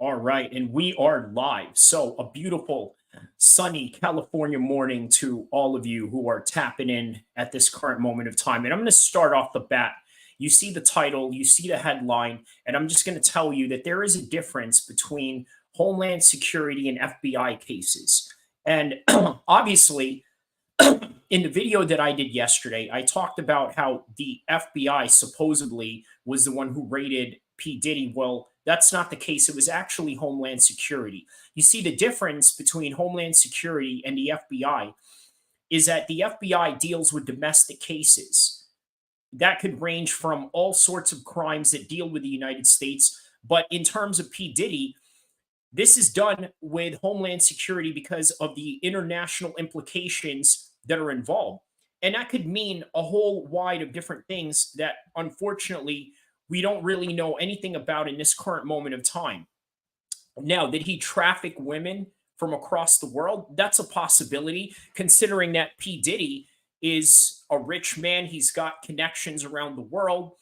All right, and we are live. So, a beautiful, sunny California morning to all of you who are tapping in at this current moment of time. And I'm going to start off the bat. You see the title, you see the headline, and I'm just going to tell you that there is a difference between Homeland Security and FBI cases. And obviously, in the video that I did yesterday, I talked about how the FBI supposedly was the one who raided P. Diddy. Well, that's not the case. It was actually Homeland Security. You see, the difference between Homeland Security and the FBI is that the FBI deals with domestic cases that could range from all sorts of crimes that deal with the United States. But in terms of P. Diddy, this is done with Homeland Security because of the international implications that are involved. And that could mean a whole wide of different things that unfortunately we don't really know anything about in this current moment of time. Now, did he traffic women from across the world? That's a possibility, considering that P. Diddy is a rich man. He's got connections around the world.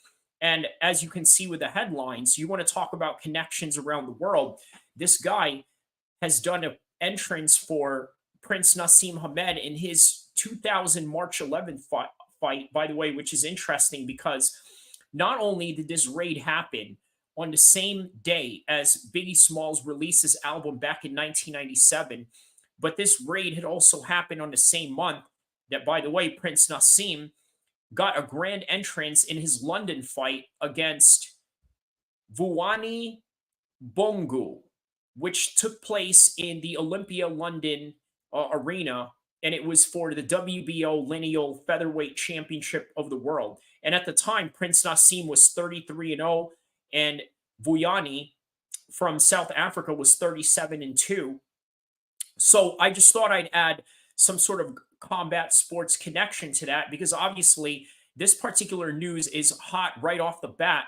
And as you can see with the headlines, you want to talk about connections around the world. This guy has done an entrance for Prince Nasim Hamed in his 2000 March 11th fight, by the way, which is interesting because not only did this raid happen on the same day as Biggie Smalls released his album back in 1997, but this raid had also happened on the same month that, by the way, Prince Nasim got a grand entrance in his London fight against Vuani Bongu, which took place in the Olympia London arena, and it was for the WBO Lineal Featherweight Championship of the World. And at the time, Prince Nasim was 33-0, and Vuyani from South Africa was 37-2. So I just thought I'd add some sort of combat sports connection to that because obviously this particular news is hot right off the bat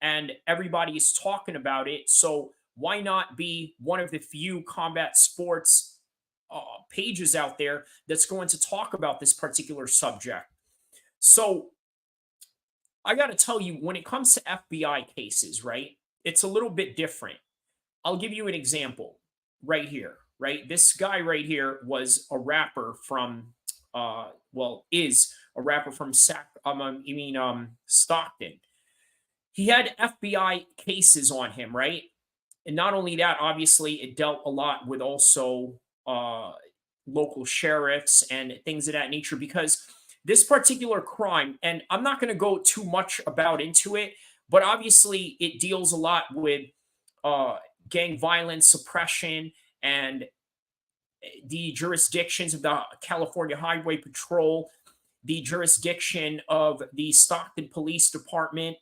and everybody is talking about it. So why not be one of the few combat sports pages out there that's going to talk about this particular subject? So I got to tell you, when it comes to FBI cases, right, it's a little bit different. I'll give you an example right here, right? This guy right here was a rapper from, is a rapper from Stockton. He had FBI cases on him, right? And not only that, obviously, it dealt a lot with also local sheriffs and things of that nature because this particular crime, and I'm not going to go too much into it, but obviously it deals a lot with gang violence suppression and the jurisdictions of the California Highway Patrol, the jurisdiction of the Stockton Police Department,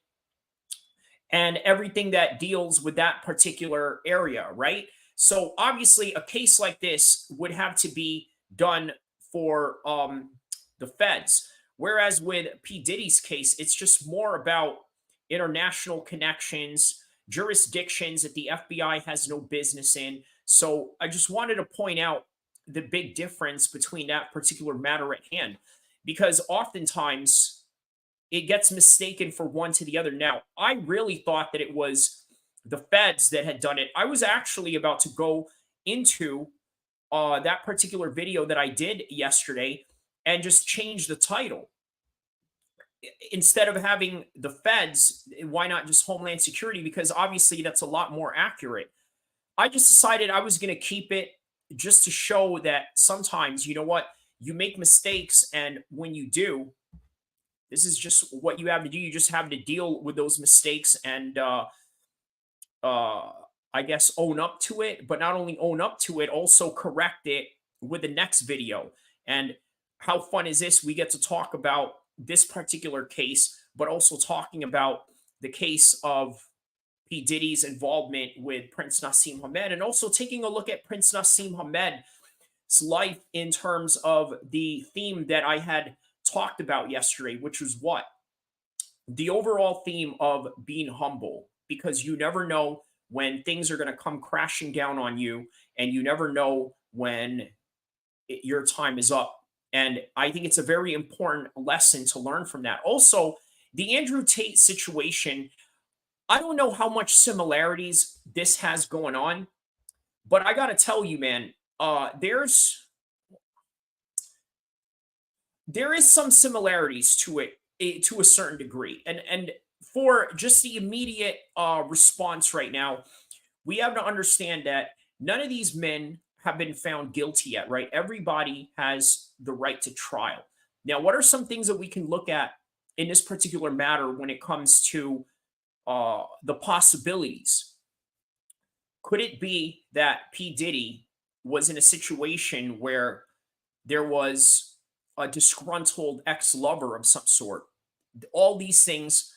and everything that deals with that particular area, right? So obviously a case like this would have to be done for the feds. Whereas with P. Diddy's case, it's just more about international connections, jurisdictions that the FBI has no business in. So I just wanted to point out the big difference between that particular matter at hand, because oftentimes it gets mistaken for one to the other. Now, I really thought that it was the feds that had done it. I was actually about to go into that particular video that I did yesterday and just change the title. Instead of having the feds, why not just Homeland Security? Because obviously that's a lot more accurate. I just decided I was going to keep it just to show that sometimes, you know what, you make mistakes. And when you do, this is just what you have to do. You just have to deal with those mistakes and, I guess, own up to it. But not only own up to it, also correct it with the next video. And how fun is this? We get to talk about this particular case, but also talking about the case of P. Diddy's involvement with Prince Nasim Hamed, and also taking a look at Prince Nasim Hamed's life in terms of the theme that I had talked about yesterday, which was what? The overall theme of being humble, because you never know when things are going to come crashing down on you, and you never know when your time is up. And I think it's a very important lesson to learn from that. Also, the Andrew Tate situation, I don't know how much similarities this has going on, but I got to tell you, man, there is some similarities to it, to a certain degree. And for just the immediate response right now, we have to understand that none of these men have been found guilty yet, right? Everybody has the right to trial. Now, what are some things that we can look at in this particular matter when it comes to the possibilities? Could it be that P. Diddy was in a situation where there was a disgruntled ex lover of some sort? All these things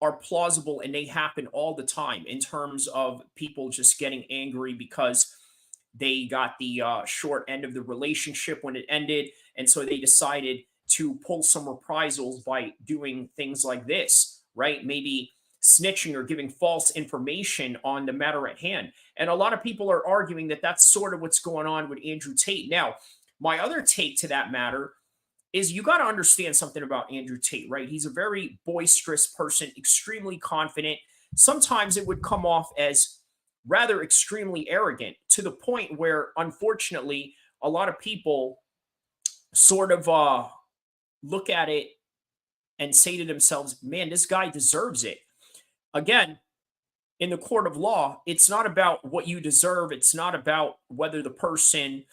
are plausible and they happen all the time in terms of people just getting angry because they got the short end of the relationship when it ended. And so they decided to pull some reprisals by doing things like this, right? Maybe snitching or giving false information on the matter at hand. And a lot of people are arguing that that's sort of what's going on with Andrew Tate. Now, my other take to that matter is you got to understand something about Andrew Tate, right? He's a very boisterous person, extremely confident. Sometimes it would come off as rather extremely arrogant to the point where, unfortunately, a lot of people sort of look at it and say to themselves, man, this guy deserves it. Again, in the court of law, it's not about what you deserve. It's not about whether the person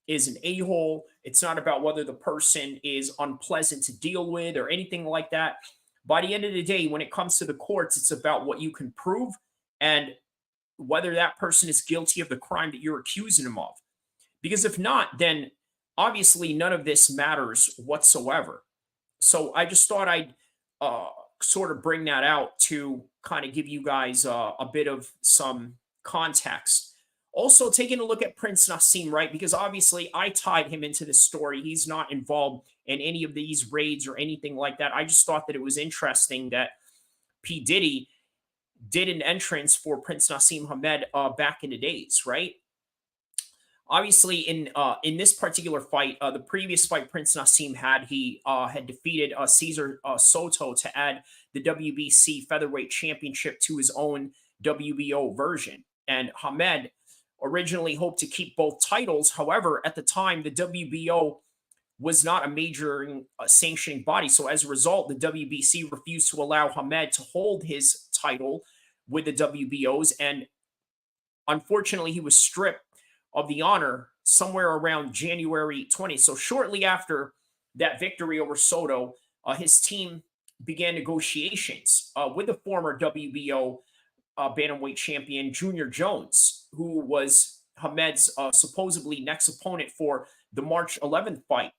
is an a-hole. It's not about whether the person is unpleasant to deal with or anything like that. By the end of the day, when it comes to the courts, it's about what you can prove and whether that person is guilty of the crime that you're accusing him of. Because if not, then obviously none of this matters whatsoever. So I just thought I'd sort of bring that out to kind of give you guys a bit of some context. Also, taking a look at Prince Nasim, right? Because obviously I tied him into this story. He's not involved in any of these raids or anything like that. I just thought that it was interesting that P. Diddy did an entrance for Prince Nasim Hamed back in the days, right? Obviously, in this particular fight, the previous fight Prince Nasim had, he had defeated Cesar Soto to add the WBC featherweight championship to his own WBO version. And Hamed originally hoped to keep both titles. However, at the time, the WBO was not a major sanctioning body. So as a result, the WBC refused to allow Hamed to hold his title with the WBOs. And unfortunately, he was stripped of the honor somewhere around January 20th. So shortly after that victory over Soto, his team began negotiations with the former WBO bantamweight champion Junior Jones, who was Hamed's supposedly next opponent for the March 11th fight.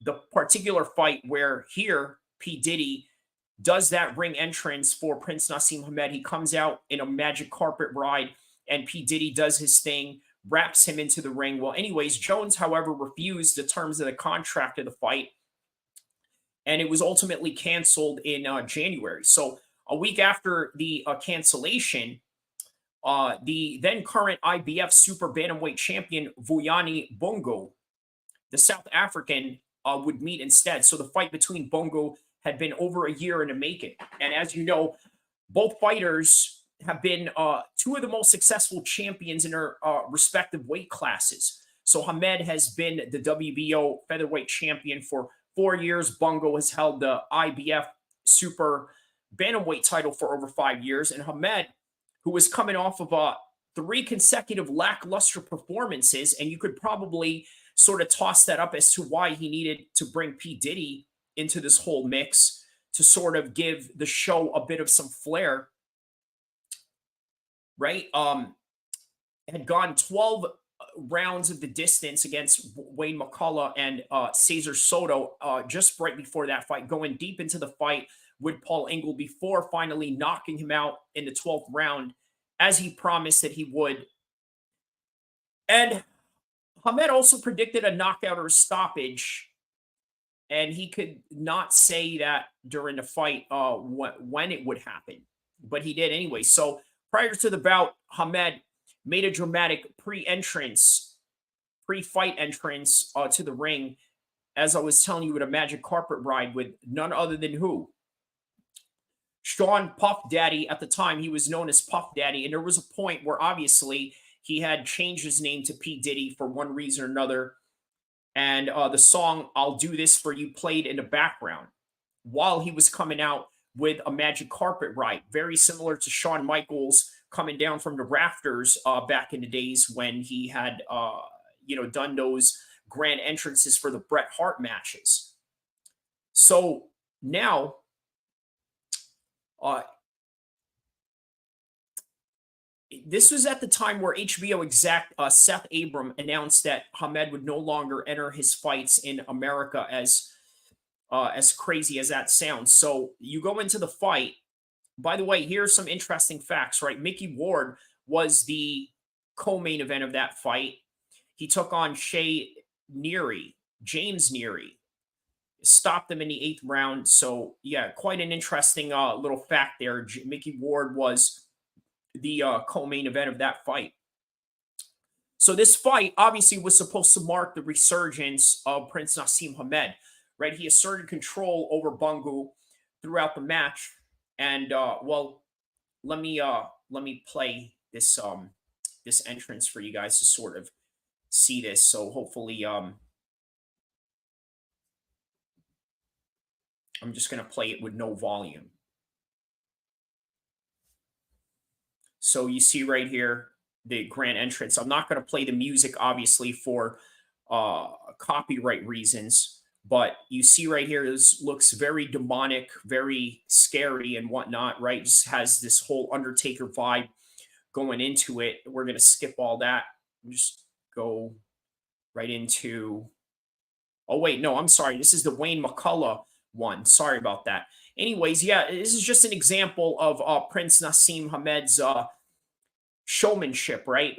The particular fight where here P. Diddy does that ring entrance for Prince Nasim Hamed. He comes out in a magic carpet ride, and P. Diddy does his thing, wraps him into the ring. Well, anyways, Jones, however, refused the terms of the contract of the fight, and it was ultimately canceled in January. So a week after the cancellation, the then current IBF super bantamweight champion Vuyani Bongo, the South African, would meet instead. So the fight between Bongo had been over a year in the making. And as you know, both fighters have been two of the most successful champions in their respective weight classes. So Hamed has been the WBO featherweight champion for 4 years. Bongo has held the IBF super bantamweight title for over 5 years. And Hamed, who was coming off of 3 consecutive lackluster performances, and you could probably sort of toss that up as to why he needed to bring P. Diddy into this whole mix to sort of give the show a bit of some flair, right? Had gone 12 rounds of the distance against Wayne McCullough and Cesar Soto just right before that fight, going deep into the fight with Paul Engel before finally knocking him out in the 12th round, as he promised that he would. And Hamed also predicted a knockout or a stoppage, and he could not say that during the fight when it would happen, but he did anyway. So prior to the bout, Hamed made a dramatic pre-fight entrance to the ring, as I was telling you, with a magic carpet ride with none other than who? Sean Puff Daddy, at the time, he was known as Puff Daddy. And there was a point where obviously he had changed his name to P. Diddy for one reason or another. And the song I'll Do This For You played in the background while he was coming out with a magic carpet ride, very similar to Shawn Michaels coming down from the rafters back in the days when he had, done those grand entrances for the Bret Hart matches. So now, uh, this was at the time where HBO exec Seth Abram announced that Hamed would no longer enter his fights in America, as crazy as that sounds. So you go into the fight. By the way, here's some interesting facts, right? Mickey Ward was the co-main event of that fight. He took on James Neary, stopped them in the 8th round. So yeah, quite an interesting little fact there. Mickey Ward was the co-main event of that fight. So this fight obviously was supposed to mark the resurgence of Prince Nasim Hamed, right? He asserted control over Bungu throughout the match. And let me play this entrance for you guys to sort of see this. So hopefully I'm just going to play it with no volume. So you see right here the grand entrance. I'm not going to play the music obviously for copyright reasons, but you see right here, this looks very demonic, very scary and whatnot, right? Just has this whole Undertaker vibe going into it. We're going to skip all that. Just go right into, oh wait, no, I'm sorry. This is the Wayne McCullough one. Sorry about that. Anyways, yeah, this is just an example of Prince Nasim Hamed's showmanship, right?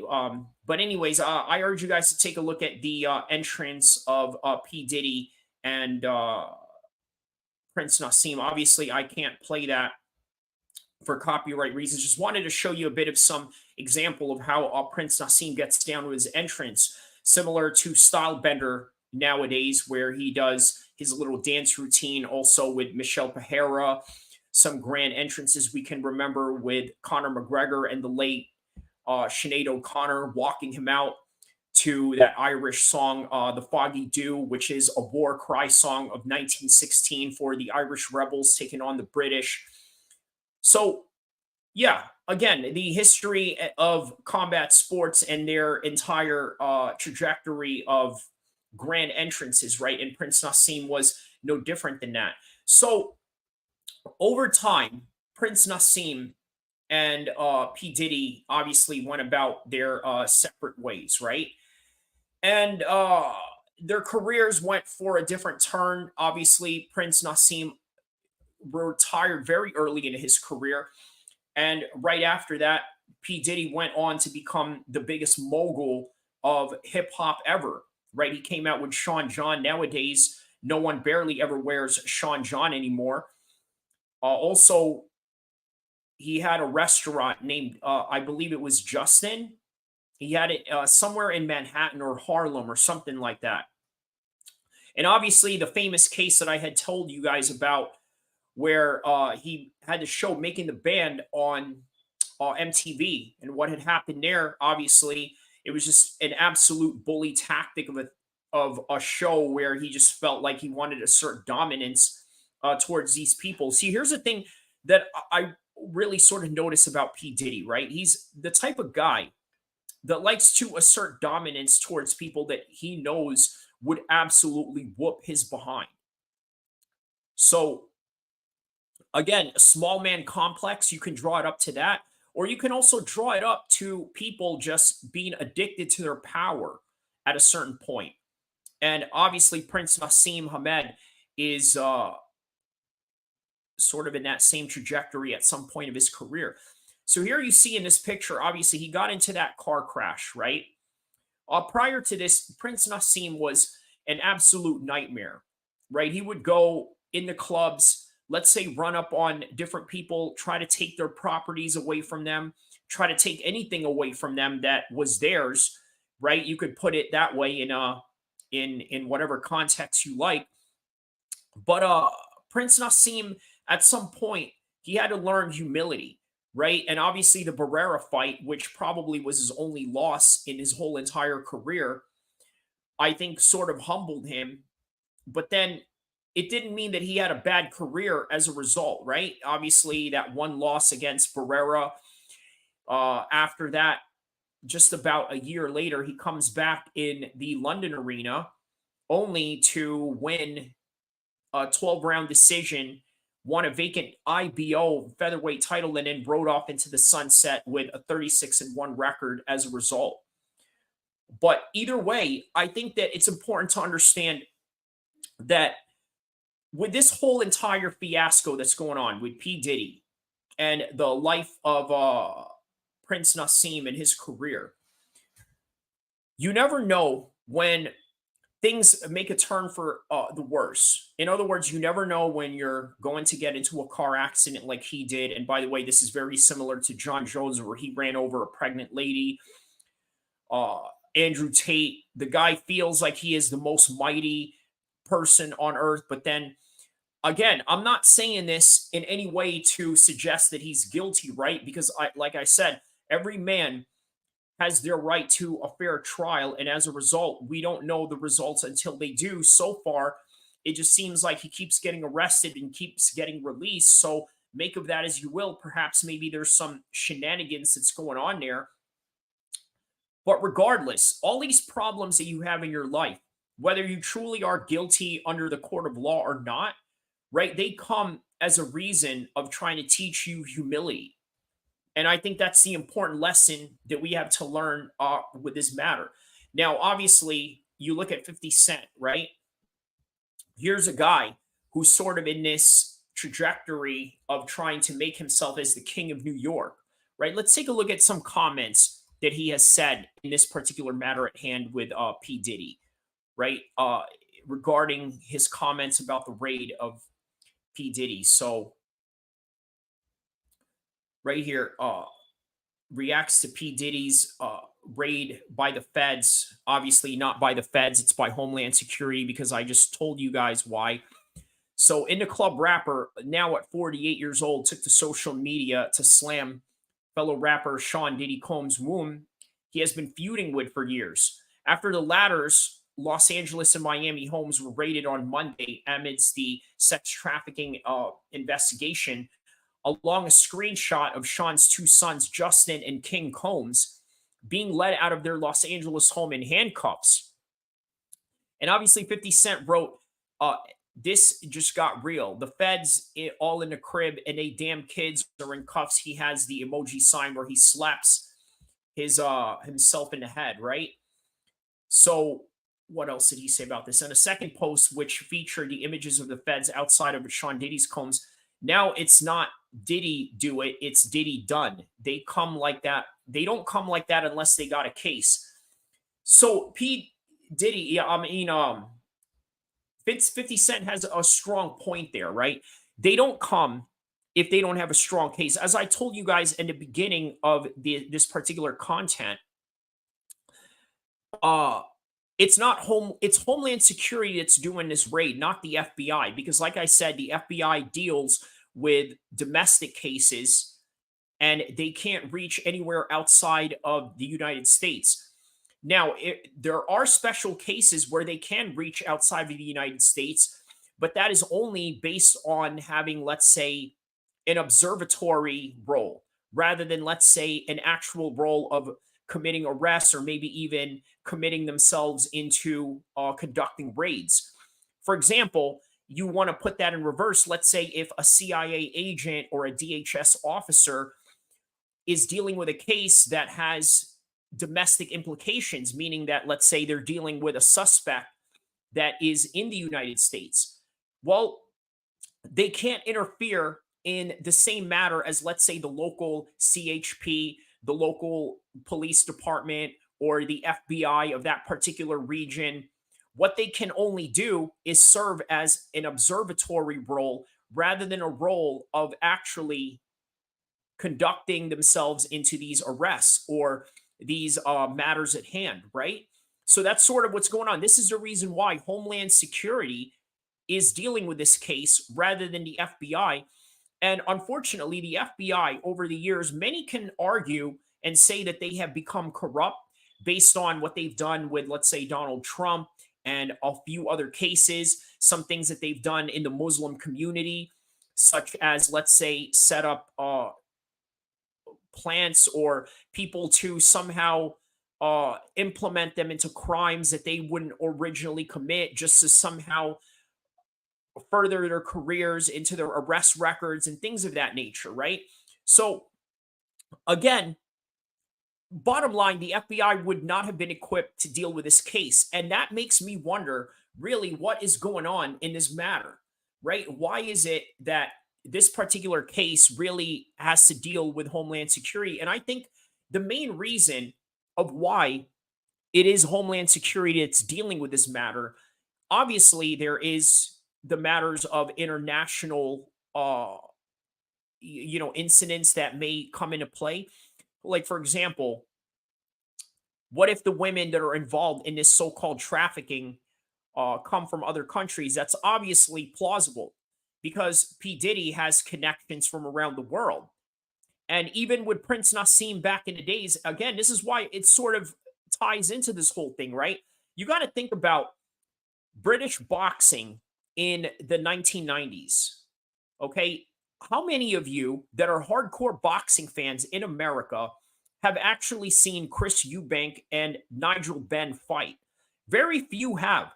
But anyways, I urge you guys to take a look at the entrance of P. Diddy and Prince Nasim. Obviously, I can't play that for copyright reasons. Just wanted to show you a bit of some example of how Prince Nasim gets down with his entrance, similar to Stylebender nowadays, where he does his little dance routine also with Michelle Pajera, some grand entrances we can remember with Conor McGregor and the late Sinead O'Connor walking him out to that Irish song, The Foggy Dew, which is a war cry song of 1916 for the Irish rebels taking on the British. So, yeah, again, the history of combat sports and their entire trajectory of grand entrances, right? And Prince Nasim was no different than that. So, over time, Prince Nasim and P. Diddy obviously went about their separate ways, right? And their careers went for a different turn. Obviously, Prince Nasim retired very early in his career. And right after that, P. Diddy went on to become the biggest mogul of hip hop ever, right? He came out with Sean John. Nowadays, no one barely ever wears Sean John anymore. Also, he had a restaurant named, I believe it was Justin. He had it somewhere in Manhattan or Harlem or something like that. And obviously, the famous case that I had told you guys about, where he had the show Making the Band on MTV, and what had happened there. Obviously, it was just an absolute bully tactic of a show where he just felt like he wanted to assert dominance towards these people. See, here's the thing that I really sort of notice about P. Diddy, right? He's the type of guy that likes to assert dominance towards people that he knows would absolutely whoop his behind. So, again, a small man complex, you can draw it up to that, or you can also draw it up to people just being addicted to their power at a certain point. And obviously, Prince Nasim Hamed is sort of in that same trajectory at some point of his career. So here you see in this picture, obviously, he got into that car crash, right? Prior to this, Prince Nasim was an absolute nightmare, right? He would go in the clubs, let's say run up on different people, try to take their properties away from them, try to take anything away from them that was theirs, right? You could put it that way in whatever context you like. But Prince Nasim, at some point, he had to learn humility, right? And obviously, the Barrera fight, which probably was his only loss in his whole entire career, I think sort of humbled him. But then it didn't mean that he had a bad career as a result, right? Obviously, that one loss against Barrera. After that, just about a year later, he comes back in the London arena only to win a 12-round decision, won a vacant IBO featherweight title, and then rode off into the sunset with a 36-1 record as a result. But either way, I think that it's important to understand that with this whole entire fiasco that's going on with P. Diddy and the life of Prince Nasim and his career, you never know when things make a turn for the worse. In other words, you never know when you're going to get into a car accident like he did. And by the way, this is very similar to John Jones, where he ran over a pregnant lady. Andrew Tate, the guy feels like he is the most mighty person on earth. But then again, I'm not saying this in any way to suggest that he's guilty, right? Because like I said, every man has their right to a fair trial. And as a result, we don't know the results until they do. So far, it just seems like he keeps getting arrested and keeps getting released. So make of that as you will. Perhaps maybe there's some shenanigans that's going on there. But regardless, all these problems that you have in your life, whether you truly are guilty under the court of law or not, right, they come as a reason of trying to teach you humility. And I think that's the important lesson that we have to learn with this matter. Now, obviously, you look at 50 Cent, right? Here's a guy who's sort of in this trajectory of trying to make himself as the king of New York, right? Let's take a look at some comments that he has said in this particular matter at hand with P. Diddy, right? Regarding his comments about the raid of P. Diddy. So, right here, reacts to P. Diddy's raid by the feds. Obviously, not by the feds, it's by Homeland Security, because I just told you guys why. So, In the Club rapper, now at 48 years old, took to social media to slam fellow rapper Sean Diddy Combs' womb he has been feuding with for years. After the latter's Los Angeles and Miami homes were raided on Monday amidst the sex trafficking investigation, along a screenshot of Sean's two sons, Justin and King Combs, being led out of their Los Angeles home in handcuffs. And obviously, 50 Cent wrote, this just got real. The feds all in the crib, and they damn kids are in cuffs. He has the emoji sign where he slaps his himself in the head, right? So what else did he say about this? In a second post, which featured the images of the feds outside of Sean Diddy's combs, now it's not Diddy do it, it's Diddy done. They come like that. They don't come like that unless they got a case. So P. Diddy, yeah, I mean, 50 Cent has a strong point there, right? They don't come if they don't have a strong case. As I told you guys in the beginning of this particular content, it's Homeland Security that's doing this raid, not the FBI, because like I said, the FBI deals with domestic cases and they can't reach anywhere outside of the United States. Now, there are special cases where they can reach outside of the United States, but that is only based on having, let's say, an observatory role rather than, let's say, an actual role of committing arrests or maybe even committing themselves into conducting raids. For example, you want to put that in reverse. Let's say if a CIA agent or a DHS officer is dealing with a case that has domestic implications, meaning that, let's say, they're dealing with a suspect that is in the United States. Well, they can't interfere in the same matter as, let's say, the local CHP, the local police department, or the FBI of that particular region. What they can only do is serve as an observatory role rather than a role of actually conducting themselves into these arrests or these matters at hand, right? So that's sort of what's going on. This is the reason why Homeland Security is dealing with this case rather than the FBI. And unfortunately, the FBI over the years, many can argue and say that they have become corrupt based on what they've done with, let's say, Donald Trump and a few other cases, some things that they've done in the Muslim community, such as, let's say, set up plants or people to somehow implement them into crimes that they wouldn't originally commit just to somehow further their careers into their arrest records and things of that nature, right? So, again, bottom line, the FBI would not have been equipped to deal with this case. And that makes me wonder really what is going on in this matter, right? Why is it that this particular case really has to deal with Homeland Security? And I think the main reason of why it is Homeland Security that's dealing with this matter, obviously, there is the matters of international incidents that may come into play. Like, for example, what if the women that are involved in this so-called trafficking come from other countries? That's obviously plausible because P. Diddy has connections from around the world. And even with Prince Nasim back in the days, again, this is why it sort of ties into this whole thing, right? You got to think about British boxing in the 1990s. Okay. How many of you that are hardcore boxing fans in America have actually seen Chris Eubank and Nigel Benn fight? Very few have.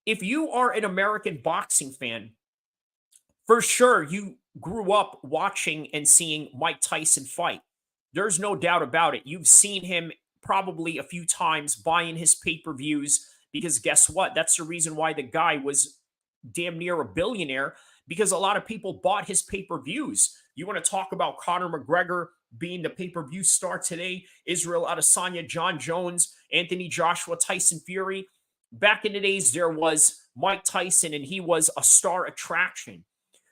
If you are an American boxing fan, for sure you grew up watching and seeing Mike Tyson fight. There's no doubt about it. You've seen him probably a few times buying his pay-per-views because guess what? That's the reason why the guy was damn near a billionaire because a lot of people bought his pay-per-views. You want to talk about Conor McGregor being the pay-per-view star today, Israel Adesanya, John Jones, Anthony Joshua, Tyson Fury. Back in the days, there was Mike Tyson, and he was a star attraction.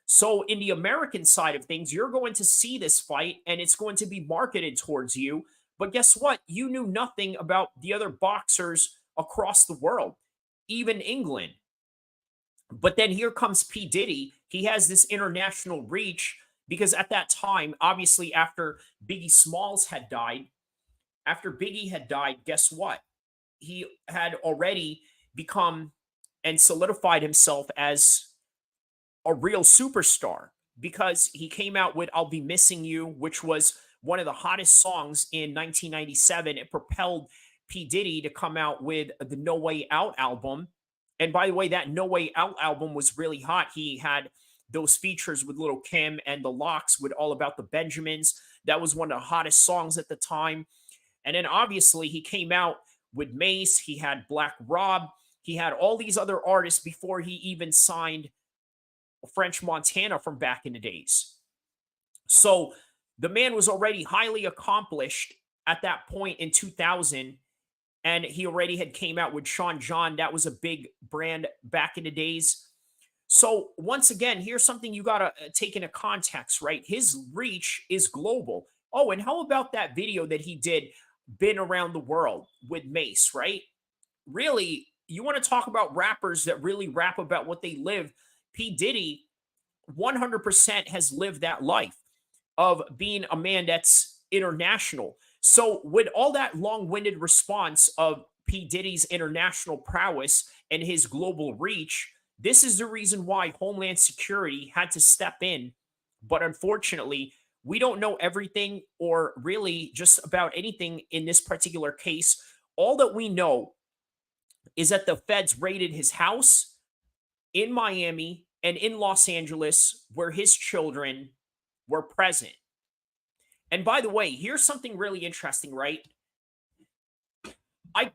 So, in the American side of things, you're going to see this fight and it's going to be marketed towards you. But guess what? You knew nothing about the other boxers across the world, even England. But then here comes P. Diddy. He has this international reach because at that time, obviously, after Biggie Smalls had died, after Biggie had died, guess what? He had already become and solidified himself as a real superstar because he came out with I'll Be Missing You, which was one of the hottest songs in 1997. It propelled P. Diddy to come out with the No Way Out album. And by the way, that No Way Out album was really hot. He had those features with Little Kim and the Locks with All About the Benjamins. That was one of the hottest songs at the time. And then obviously he came out with Mace. He had Black Rob. He had all these other artists before he even signed French Montana from back in the days. So the man was already highly accomplished at that point in 2000, and he already had came out with Sean John. That was a big brand back in the days. So once again, here's something you got to take into context, right? His reach is global. Oh, and how about that video that he did, Been Around the World with Mace, right? Really, you want to talk about rappers that really rap about what they live. P. Diddy 100% has lived that life of being a man that's international. So, with all that long winded response of P. Diddy's international prowess and his global reach, this is the reason why Homeland Security had to step in. But unfortunately, we don't know everything or really just about anything in this particular case. All that we know is that the feds raided his house in Miami and in Los Angeles where his children were present. And by the way, here's something really interesting, right? I'm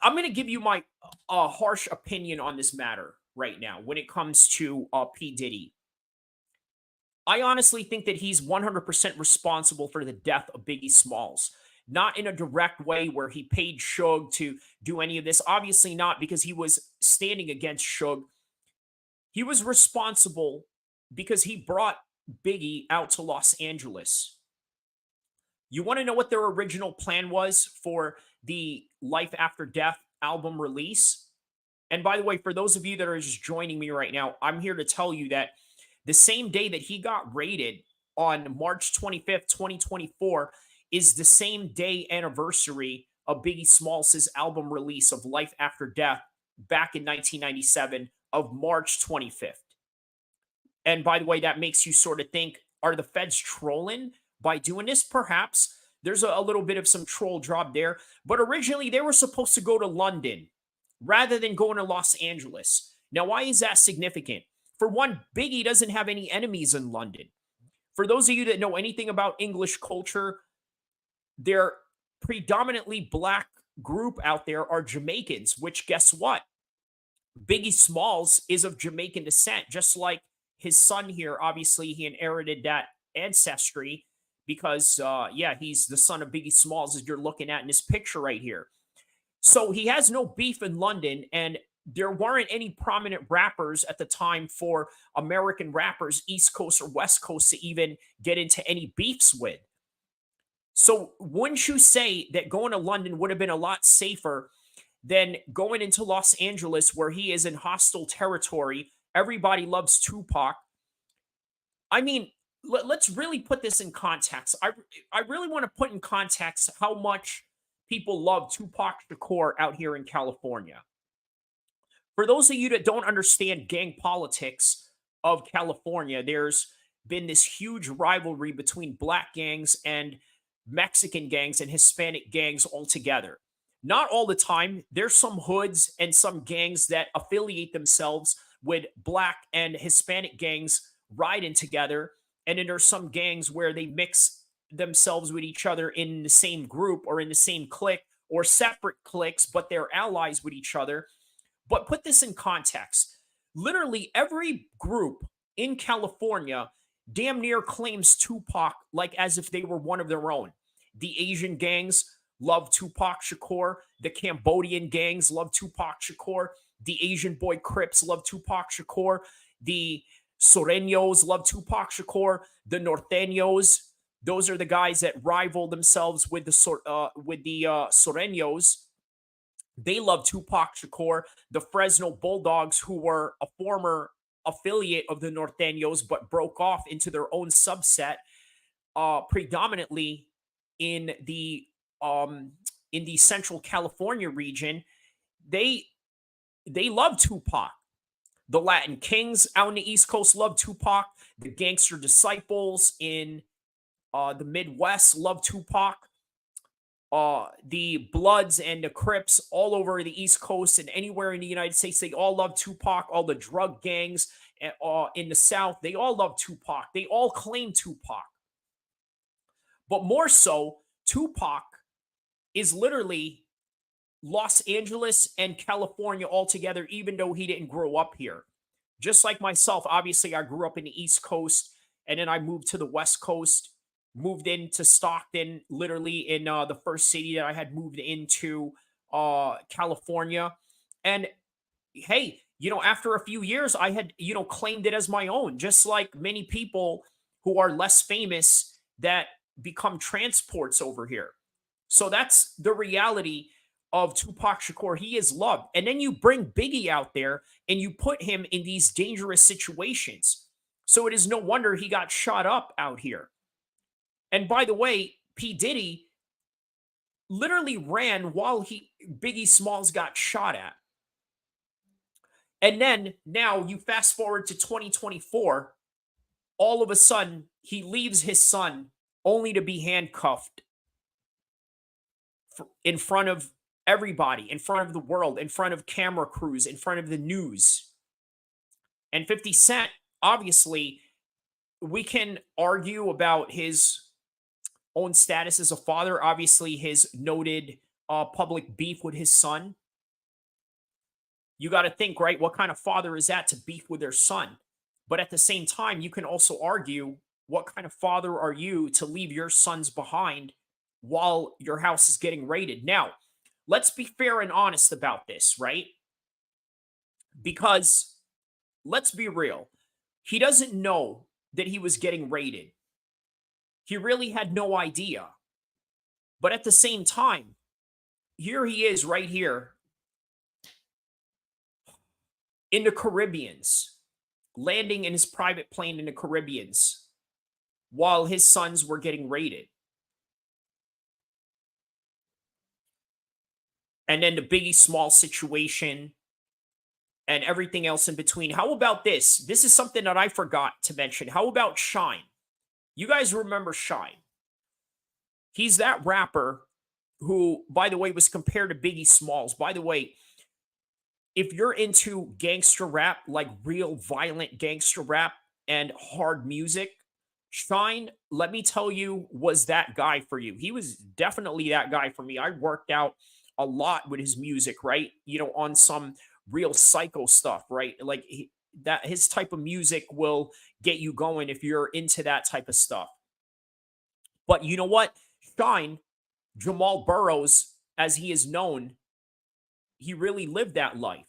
going to give you my harsh opinion on this matter right now when it comes to P. Diddy. I honestly think that he's 100% responsible for the death of Biggie Smalls. Not in a direct way where he paid Suge to do any of this. Obviously not, because he was standing against Suge. He was responsible because he brought Biggie out to Los Angeles. You want to know what their original plan was for the Life After Death album release? And by the way, for those of you that are just joining me right now, I'm here to tell you that The same day that he got raided on March 25th, 2024, is the same day anniversary of Biggie Smalls' album release of Life After Death back in 1997 of March 25th. And by the way, that makes you sort of think, are the feds trolling by doing this? Perhaps. There's a little bit of some troll job there. But originally, they were supposed to go to London rather than going to Los Angeles. Now, why is that significant? For one, Biggie doesn't have any enemies in London. For those of you that know anything about English culture, their predominantly black group out there are Jamaicans, which guess what? Biggie Smalls is of Jamaican descent, just like his son here. Obviously, he inherited that ancestry because, yeah, he's the son of Biggie Smalls, as you're looking at in this picture right here. So he has no beef in London, and there weren't any prominent rappers at the time for American rappers, East Coast or West Coast, to even get into any beefs with. So wouldn't you say that going to London would have been a lot safer than going into Los Angeles, where he is in hostile territory? Everybody loves Tupac. I mean, let's really put this in context. I really want to put in context how much people love Tupac Shakur out here in California. For those of you that don't understand gang politics of California, there's been this huge rivalry between black gangs and Mexican gangs and Hispanic gangs altogether. Not all the time. There's some hoods and some gangs that affiliate themselves with black and Hispanic gangs riding together. And then there's some gangs where they mix themselves with each other in the same group or in the same clique or separate cliques, but they're allies with each other. But put this in context. Literally every group in California damn near claims Tupac like as if they were one of their own. The Asian gangs love Tupac Shakur. The Cambodian gangs love Tupac Shakur. The Asian Boy Crips love Tupac Shakur. The Sureños love Tupac Shakur. The Norteños, those are the guys that rival themselves with the Sureños. They love Tupac Shakur. The Fresno Bulldogs, who were a former affiliate of the Norteños but broke off into their own subset, predominantly in the Central California region, they love Tupac. The Latin Kings out in the East Coast love Tupac. The Gangster Disciples in the Midwest love Tupac. The Bloods and the Crips all over the East Coast and anywhere in the United States, they all love Tupac. All the drug gangs in the South, they all love Tupac. They all claim Tupac. But more so, Tupac is literally Los Angeles and California altogether, even though he didn't grow up here. Just like myself, obviously, I grew up in the East Coast, and then I moved to the West Coast, moved into Stockton, literally in the first city that I had moved into, California. And hey, after a few years, I had, claimed it as my own, just like many people who are less famous that become transports over here. So that's the reality of Tupac Shakur. He is loved. And then you bring Biggie out there and you put him in these dangerous situations. So it is no wonder he got shot up out here. And by the way, P. Diddy literally ran while Biggie Smalls got shot at. And then now you fast forward to 2024, all of a sudden he leaves his son only to be handcuffed in front of everybody, in front of the world, in front of camera crews, in front of the news. And 50 Cent, obviously, we can argue about his own status as a father, obviously his noted public beef with his son. You got to think, right? What kind of father is that to beef with their son? But at the same time, you can also argue, what kind of father are you to leave your sons behind while your house is getting raided? Now, let's be fair and honest about this, right? Because let's be real. He doesn't know that he was getting raided. He really had no idea. But at the same time, here he is right here in the Caribbeans, landing in his private plane in the Caribbeans while his sons were getting raided. And then the Biggie Small situation and everything else in between. How about this? This is something that I forgot to mention. How about Shine? You guys remember Shine? He's that rapper who, by the way, was compared to Biggie Smalls. By the way, if you're into gangster rap, like real violent gangster rap and hard music, Shine, let me tell you, was that guy for you. He was definitely that guy for me. I worked out a lot with his music, right? You know, on some real psycho stuff, right? Like that his type of music will get you going if you're into that type of stuff. But you know what? Shine, Jamal Burrows, as he is known, he really lived that life.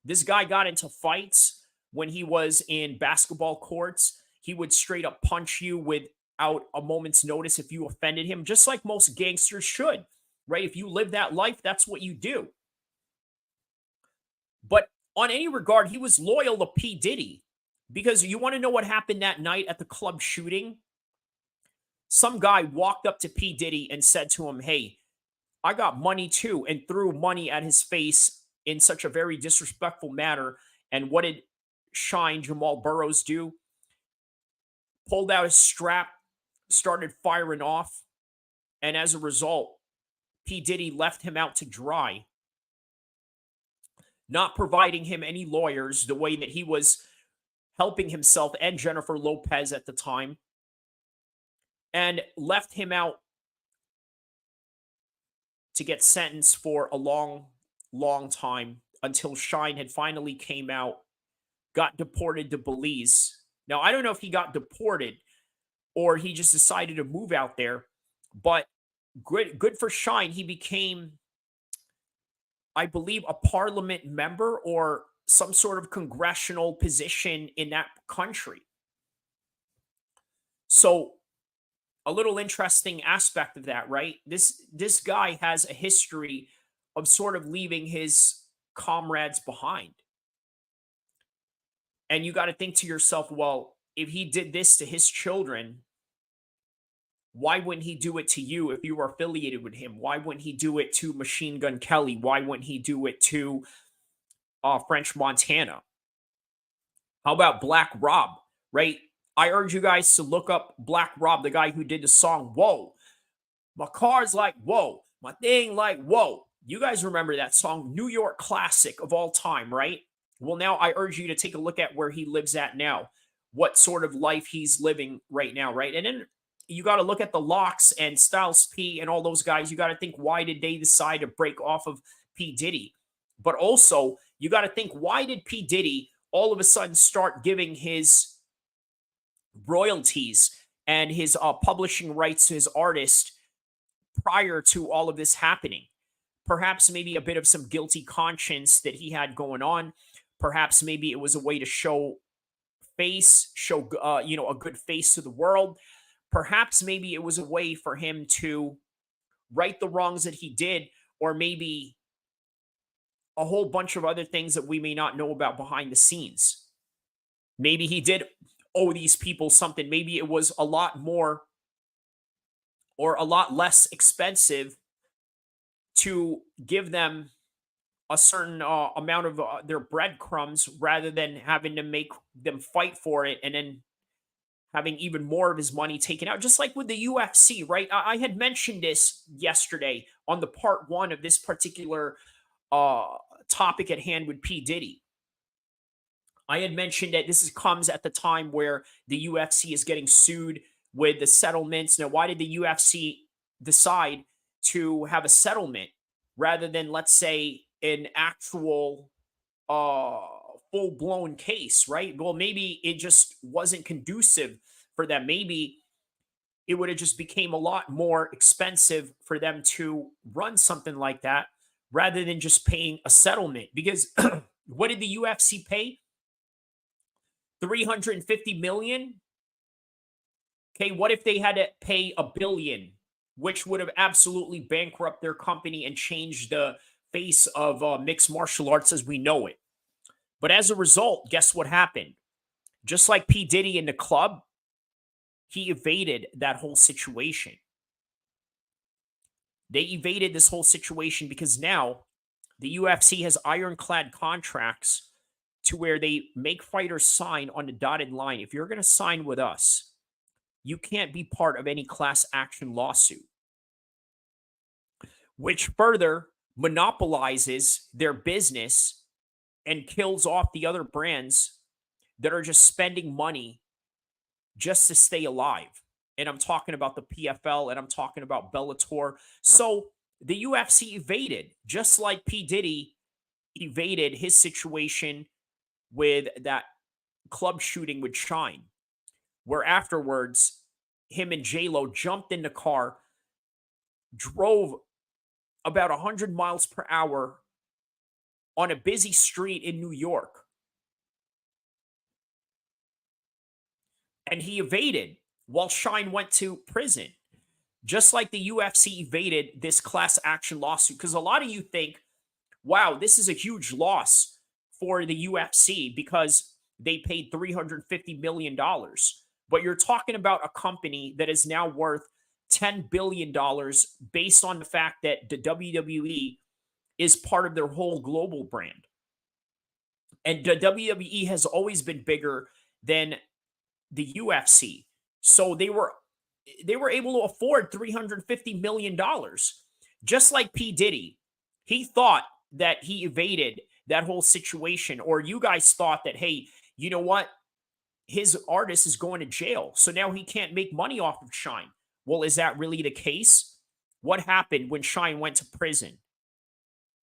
This guy got into fights when he was in basketball courts. He would straight up punch you without a moment's notice if you offended him, just like most gangsters should, right? If you live that life, that's what you do. But on any regard, he was loyal to P. Diddy because you want to know what happened that night at the club shooting? Some guy walked up to P. Diddy and said to him, "Hey, I got money too," and threw money at his face in such a very disrespectful manner. And what did Shine Jamal Burrows do? Pulled out his strap, started firing off, and as a result, P. Diddy left him out to dry, not providing him any lawyers the way that he was helping himself and Jennifer Lopez at the time, and left him out to get sentenced for a long, long time until Shine had finally came out, got deported to Belize. Now, I don't know if he got deported or he just decided to move out there, but good for Shine. He became, I believe, a parliament member or some sort of congressional position in that country. So, a little interesting aspect of that, right? This guy has a history of sort of leaving his comrades behind. And you got to think to yourself, well, if he did this to his children, why wouldn't he do it to you if you were affiliated with him? Why wouldn't he do it to Machine Gun Kelly? Why wouldn't he do it to French Montana? How about Black Rob, right? I urge you guys to look up Black Rob, the guy who did the song Whoa. My car's like whoa. My thing like whoa. You guys remember that song, New York classic of all time, right? Well, now I urge you to take a look at where he lives at now, what sort of life he's living right now, right? And then you got to look at the Locks and Styles P and all those guys. You got to think, why did they decide to break off of P. Diddy? But also, you got to think, why did P. Diddy all of a sudden start giving his royalties and his publishing rights to his artist prior to all of this happening? Perhaps maybe a bit of some guilty conscience that he had going on. Perhaps maybe it was a way to show a good face to the world. Perhaps maybe it was a way for him to right the wrongs that he did, or maybe a whole bunch of other things that we may not know about behind the scenes. Maybe he did owe these people something. Maybe it was a lot more or a lot less expensive to give them a certain amount of their breadcrumbs rather than having to make them fight for it and then having even more of his money taken out, just like with the UFC, right? I had mentioned this yesterday on the part one of this particular topic at hand with P. Diddy. I had mentioned that comes at the time where the UFC is getting sued with the settlements. Now, why did the UFC decide to have a settlement rather than, let's say, an actual full-blown case, right? Well, maybe it just wasn't conducive for them. Maybe it would have just became a lot more expensive for them to run something like that rather than just paying a settlement. Because what did the UFC pay? 350 million. Okay, what if they had to pay $1 billion, which would have absolutely bankrupt their company and changed the face of mixed martial arts as we know it? But as a result, guess what happened? Just like P. Diddy in the club, he evaded that whole situation. They evaded this whole situation because now the UFC has ironclad contracts to where they make fighters sign on the dotted line. If you're going to sign with us, you can't be part of any class action lawsuit, which further monopolizes their business and kills off the other brands that are just spending money just to stay alive. And I'm talking about the PFL and I'm talking about Bellator. So the UFC evaded, just like P. Diddy evaded his situation with that club shooting with Shine, where afterwards him and J-Lo jumped in the car, drove about 100 miles per hour on a busy street in New York. And he evaded while Shine went to prison, just like the UFC evaded this class action lawsuit. Because a lot of you think, wow, this is a huge loss for the UFC because they paid $350 million. But you're talking about a company that is now worth $10 billion based on the fact that the WWE is part of their whole global brand. And the WWE has always been bigger than the UFC. So they were able to afford $350 million. Just like P. Diddy, he thought that he evaded that whole situation, or you guys thought that, hey, you know what? His artist is going to jail, so now he can't make money off of Shine. Well, is that really the case? What happened when Shine went to prison?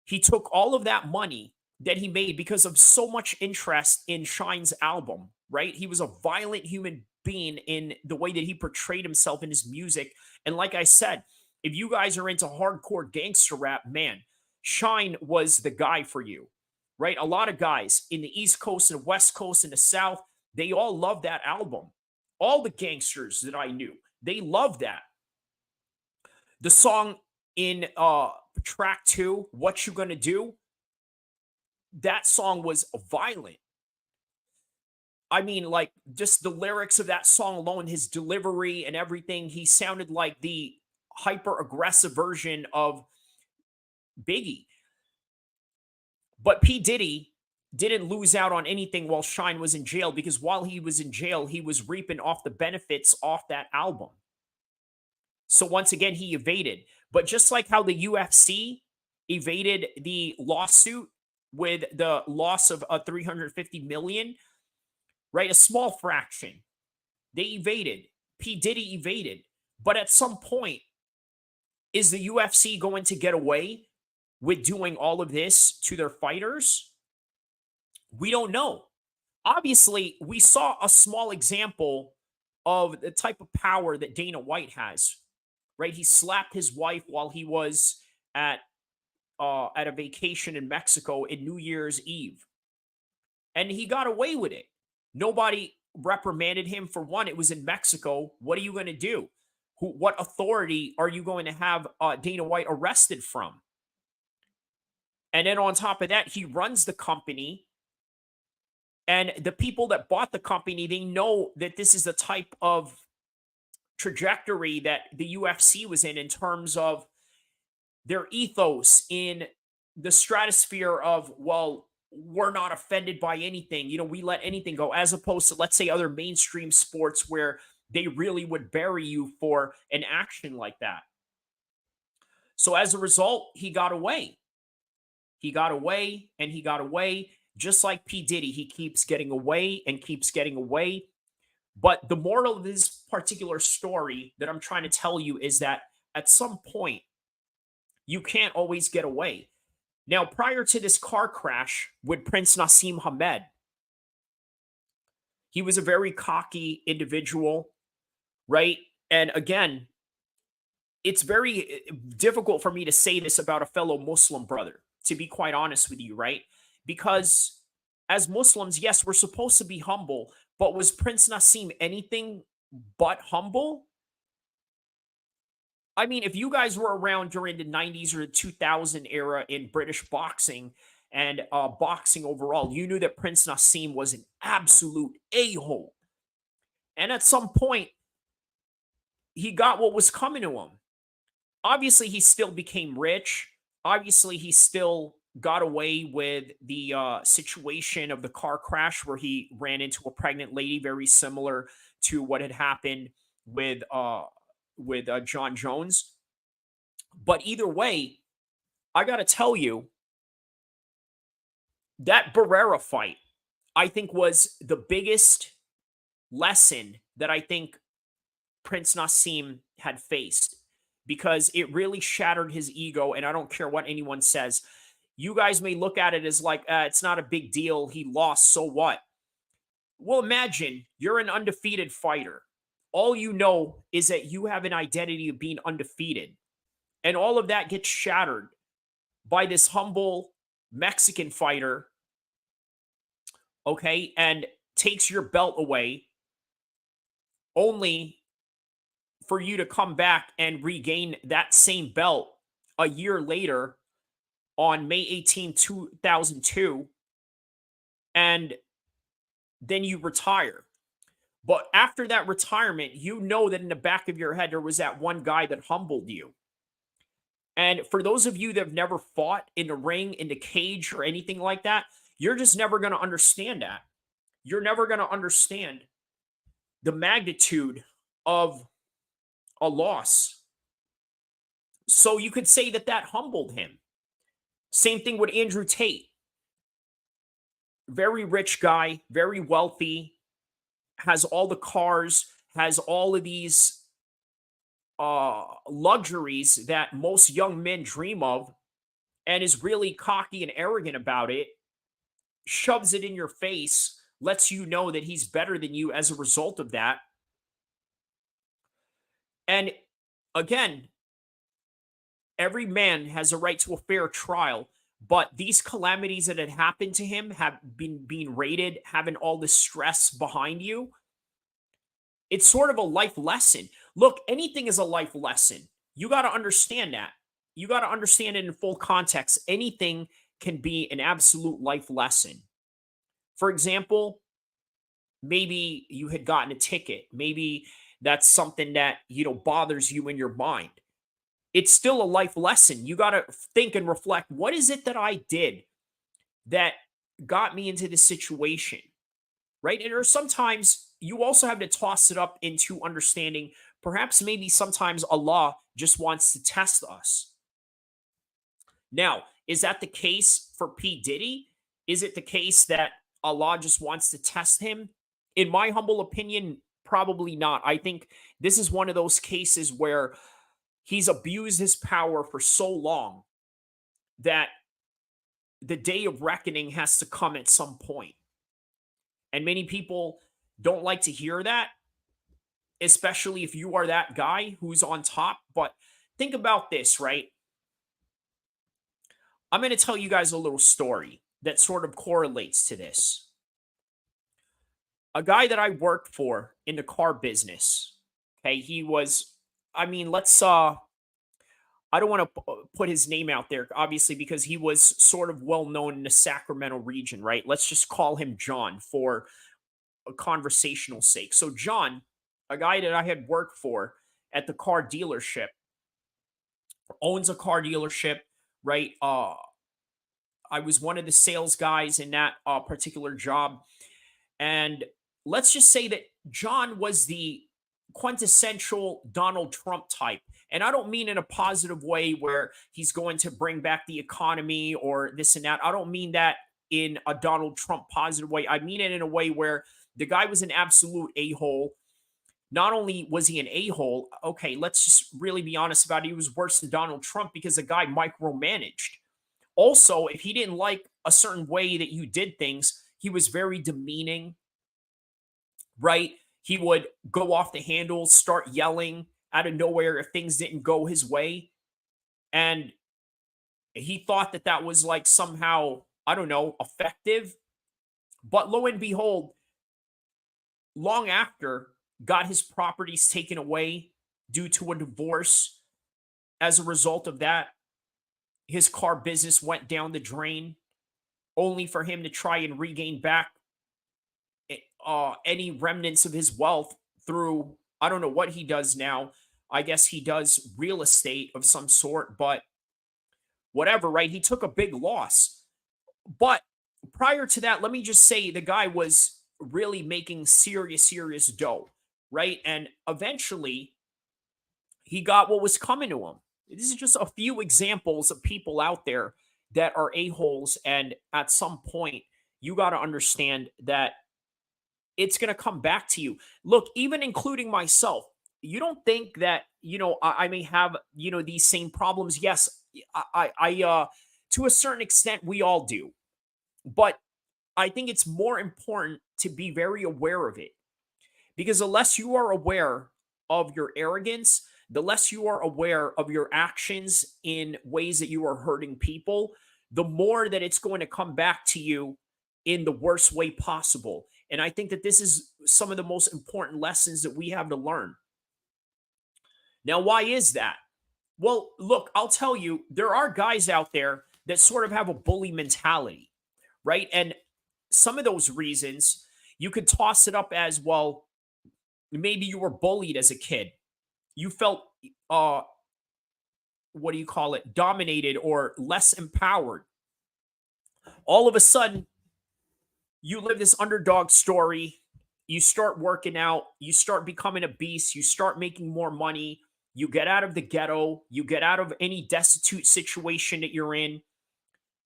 He took all of that money that he made because of so much interest in Shine's album, right? He was a violent human being in the way that he portrayed himself in his music. And like I said, if you guys are into hardcore gangster rap, man, Shine was the guy for you, right? A lot of guys in the East Coast and West Coast and the South, they all loved that album. All the gangsters that I knew, they loved that. The song in track 2, What You Gonna Do, that song was violent. I mean, like, just the lyrics of that song alone, his delivery and everything, he sounded like the hyper aggressive version of Biggie. But P. Diddy didn't lose out on anything while Shine was in jail, because while he was in jail, he was reaping off the benefits off that album. So once again, he evaded. But just like how the UFC evaded the lawsuit with the loss of 350 million, right? A small fraction. They evaded. P. Diddy evaded. But at some point, is the UFC going to get away with doing all of this to their fighters? We don't know. Obviously, we saw a small example of the type of power that Dana White has, right? He slapped his wife while he was at a vacation in Mexico in New Year's Eve, and he got away with it. Nobody reprimanded him. For one, it was in Mexico. What are you going to do? What authority are you going to have Dana White arrested from? And then on top of that, he runs the company. And the people that bought the company, they know that this is the type of trajectory that the UFC was in terms of their ethos, in the stratosphere of, well, we're not offended by anything. You know, we let anything go, as opposed to, let's say, other mainstream sports where they really would bury you for an action like that. So as a result, he got away. He got away and he got away. Just like P. Diddy, he keeps getting away and keeps getting away. But the moral of this particular story that I'm trying to tell you is that at some point, you can't always get away. Now, prior to this car crash with Prince Nasim Hamed, he was a very cocky individual, right? And again, it's very difficult for me to say this about a fellow Muslim brother, to be quite honest with you, right? Because as Muslims, yes, we're supposed to be humble, but was Prince Nasim anything but humble? I mean, if you guys were around during the 90s or the 2000 era in British boxing, and boxing overall. You knew that Prince Nasim was an absolute a-hole. And at some point, he got what was coming to him. Obviously, he still became rich. Obviously, he still got away with the situation of the car crash where he ran into a pregnant lady, very similar to what had happened with John Jones. But either way, I got to tell you, that Barrera fight, I think, was the biggest lesson that I think Prince Nasim had faced, because it really shattered his ego. And I don't care what anyone says. You guys may look at it as like, it's not a big deal. He lost. So what? Well, imagine you're an undefeated fighter. All you know is that you have an identity of being undefeated. And all of that gets shattered by this humble Mexican fighter, okay, and takes your belt away only for you to come back and regain that same belt a year later on May 18, 2002, and then you retire. But after that retirement, you know that in the back of your head, there was that one guy that humbled you. And for those of you that have never fought in the ring, in the cage, or anything like that, you're just never going to understand that. You're never going to understand the magnitude of a loss. So you could say that that humbled him. Same thing with Andrew Tate. Very rich guy, very wealthy, has all the cars, has all of these luxuries that most young men dream of, and is really cocky and arrogant about it, shoves it in your face, lets you know that he's better than you as a result of that. And again, every man has a right to a fair trial, but these calamities that had happened to him have been being rated, having all this stress behind you. It's sort of a life lesson. Look, anything is a life lesson. You got to understand that. You got to understand it in full context. Anything can be an absolute life lesson. For example, maybe you had gotten a ticket. Maybe that's something that, bothers you in your mind. It's still a life lesson. You got to think and reflect, what is it that I did that got me into this situation? Right? And or sometimes you also have to toss it up into understanding, perhaps maybe sometimes Allah just wants to test us. Now, is that the case for P. Diddy? Is it the case that Allah just wants to test him? In my humble opinion, probably not. I think this is one of those cases where he's abused his power for so long that the day of reckoning has to come at some point. And many people don't like to hear that, especially if you are that guy who's on top. But think about this, right? I'm going to tell you guys a little story that sort of correlates to this. A guy that I worked for in the car business, okay, he was, I don't want to put his name out there, obviously, because he was sort of well known in the Sacramento region, right? Let's just call him John for a conversational sake. So John, a guy that I had worked for at the car dealership, owns a car dealership, right? I was one of the sales guys in that particular job. And let's just say that John was the quintessential Donald Trump type. And I don't mean in a positive way where he's going to bring back the economy or this and that. I don't mean that in a Donald Trump positive way. I mean it in a way where the guy was an absolute a-hole. Not only was he an a-hole, okay, let's just really be honest about it. He was worse than Donald Trump because the guy micromanaged. Also, if he didn't like a certain way that you did things, he was very demeaning, right? He would go off the handle, start yelling out of nowhere if things didn't go his way. And he thought that that was like somehow, I don't know, effective. But lo and behold, long after, got his properties taken away due to a divorce. As a result of that, his car business went down the drain. only for him to try and regain back any remnants of his wealth through, I don't know what he does now. I guess he does real estate of some sort, but whatever, right? He took a big loss. But prior to that, let me just say the guy was really making serious dough, right? And eventually he got what was coming to him. This is just a few examples of people out there that are a-holes. And at some point, you got to understand that it's going to come back to you. Look, even including myself, you don't think that, I may have, these same problems. Yes, to a certain extent, we all do. But I think it's more important to be very aware of it, because the less you are aware of your arrogance, the less you are aware of your actions in ways that you are hurting people, the more that it's going to come back to you in the worst way possible. And I think that this is some of the most important lessons that we have to learn. Now, why is that? Well, look, I'll tell you, there are guys out there that sort of have a bully mentality, right? And some of those reasons you could toss it up as, well, maybe you were bullied as a kid. You felt, what do you call it, dominated or less empowered. All of a sudden, you live this underdog story. You start working out. You start becoming a beast. You start making more money. You get out of the ghetto. You get out of any destitute situation that you're in.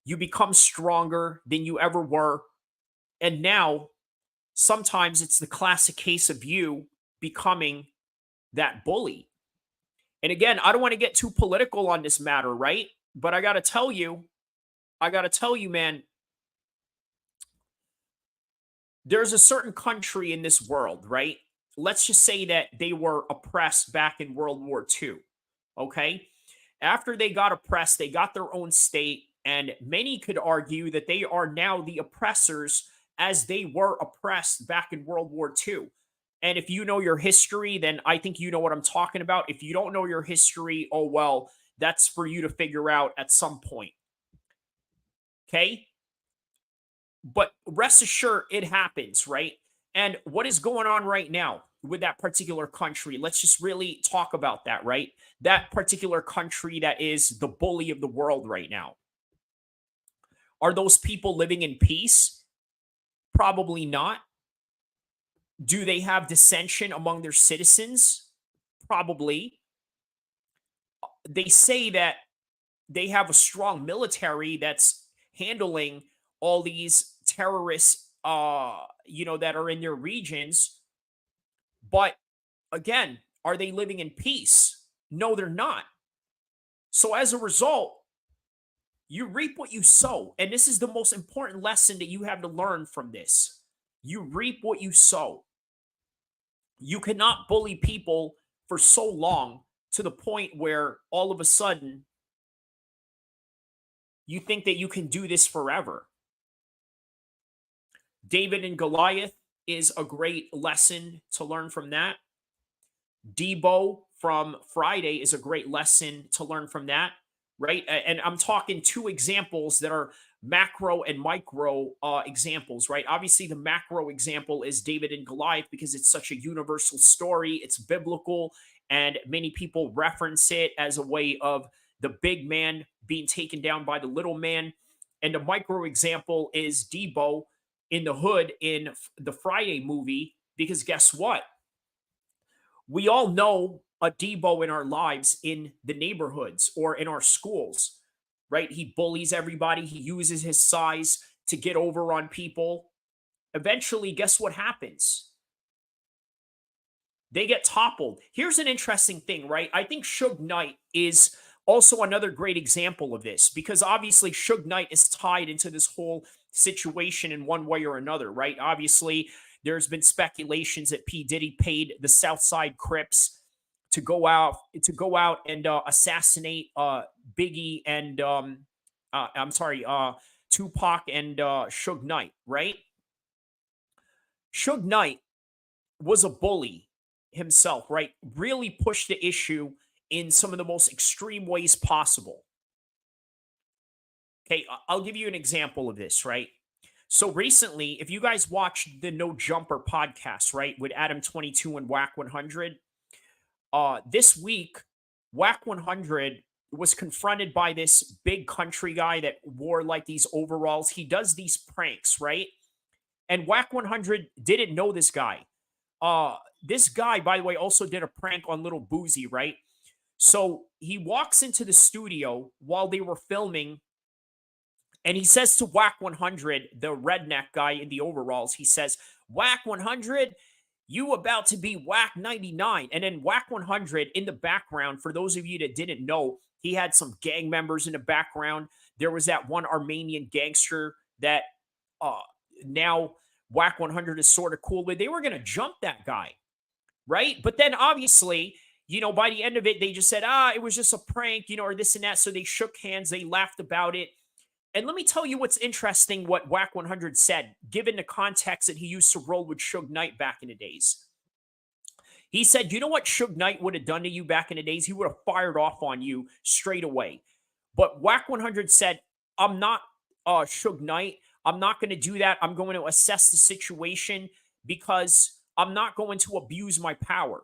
You become stronger than you ever were. And now, sometimes it's the classic case of you becoming that bully. And again, I don't want to get too political on this matter, right? But I got to tell you, man, there's a certain country in this world, right? Let's just say that they were oppressed back in World War II. Okay. After they got oppressed, they got their own state. And many could argue that they are now the oppressors as they were oppressed back in World War II. And if you know your history, then I think you know what I'm talking about. If you don't know your history, oh, well, that's for you to figure out at some point. Okay. But rest assured, it happens, right? And what is going on right now with that particular country? Let's just really talk about that, right? That particular country that is the bully of the world right now. Are those people living in peace? Probably not. Do they have dissension among their citizens? Probably. They say that they have a strong military that's handling all these terrorists, that are in their regions. But again, are they living in peace? No, they're not. So as a result, you reap what you sow. And this is the most important lesson that you have to learn from this. You reap what you sow. You cannot bully people for so long to the point where all of a sudden you think that you can do this forever. David and Goliath is a great lesson to learn from that. Debo from Friday is a great lesson to learn from that, right? And I'm talking two examples that are macro and micro examples, right? Obviously, the macro example is David and Goliath because it's such a universal story. It's biblical, and many people reference it as a way of the big man being taken down by the little man. And the micro example is Debo in the hood in the Friday movie, because guess what? We all know a Debo in our lives in the neighborhoods or in our schools, right? He bullies everybody. He uses his size to get over on people. Eventually, guess what happens? They get toppled. Here's an interesting thing, right? I think Suge Knight is also another great example of this, because obviously Suge Knight is tied into this whole situation in one way or another, right? Obviously, there's been speculations that P. Diddy paid the Southside Crips to go out and assassinate Biggie and Tupac and Suge Knight, right? Suge Knight was a bully himself, right? Really pushed the issue in some of the most extreme ways possible. Okay, I'll give you an example of this, right? So recently, if you guys watched the No Jumper podcast, right, with Adam 22 and Whack 100, this week, Whack 100 was confronted by this big country guy that wore like these overalls. He does these pranks, right? And Whack 100 didn't know this guy. This guy, by the way, also did a prank on Little Boozy, right? So he walks into the studio while they were filming, and he says to Whack 100, the redneck guy in the overalls, he says, Whack 100, you about to be Whack 99. And then Whack 100 in the background, for those of you that didn't know, he had some gang members in the background. There was that one Armenian gangster that uh, now Whack 100 is sort of cool with. They were going to jump that guy, right? But then obviously, by the end of it, they just said, it was just a prank, or this and that. So they shook hands, they laughed about it. And let me tell you what's interesting what Whack 100 said, given the context that he used to roll with Suge Knight back in the days. He said, you know what Suge Knight would have done to you back in the days? He would have fired off on you straight away. But Whack 100 said, I'm not Suge Knight. I'm not going to do that. I'm going to assess the situation because I'm not going to abuse my power.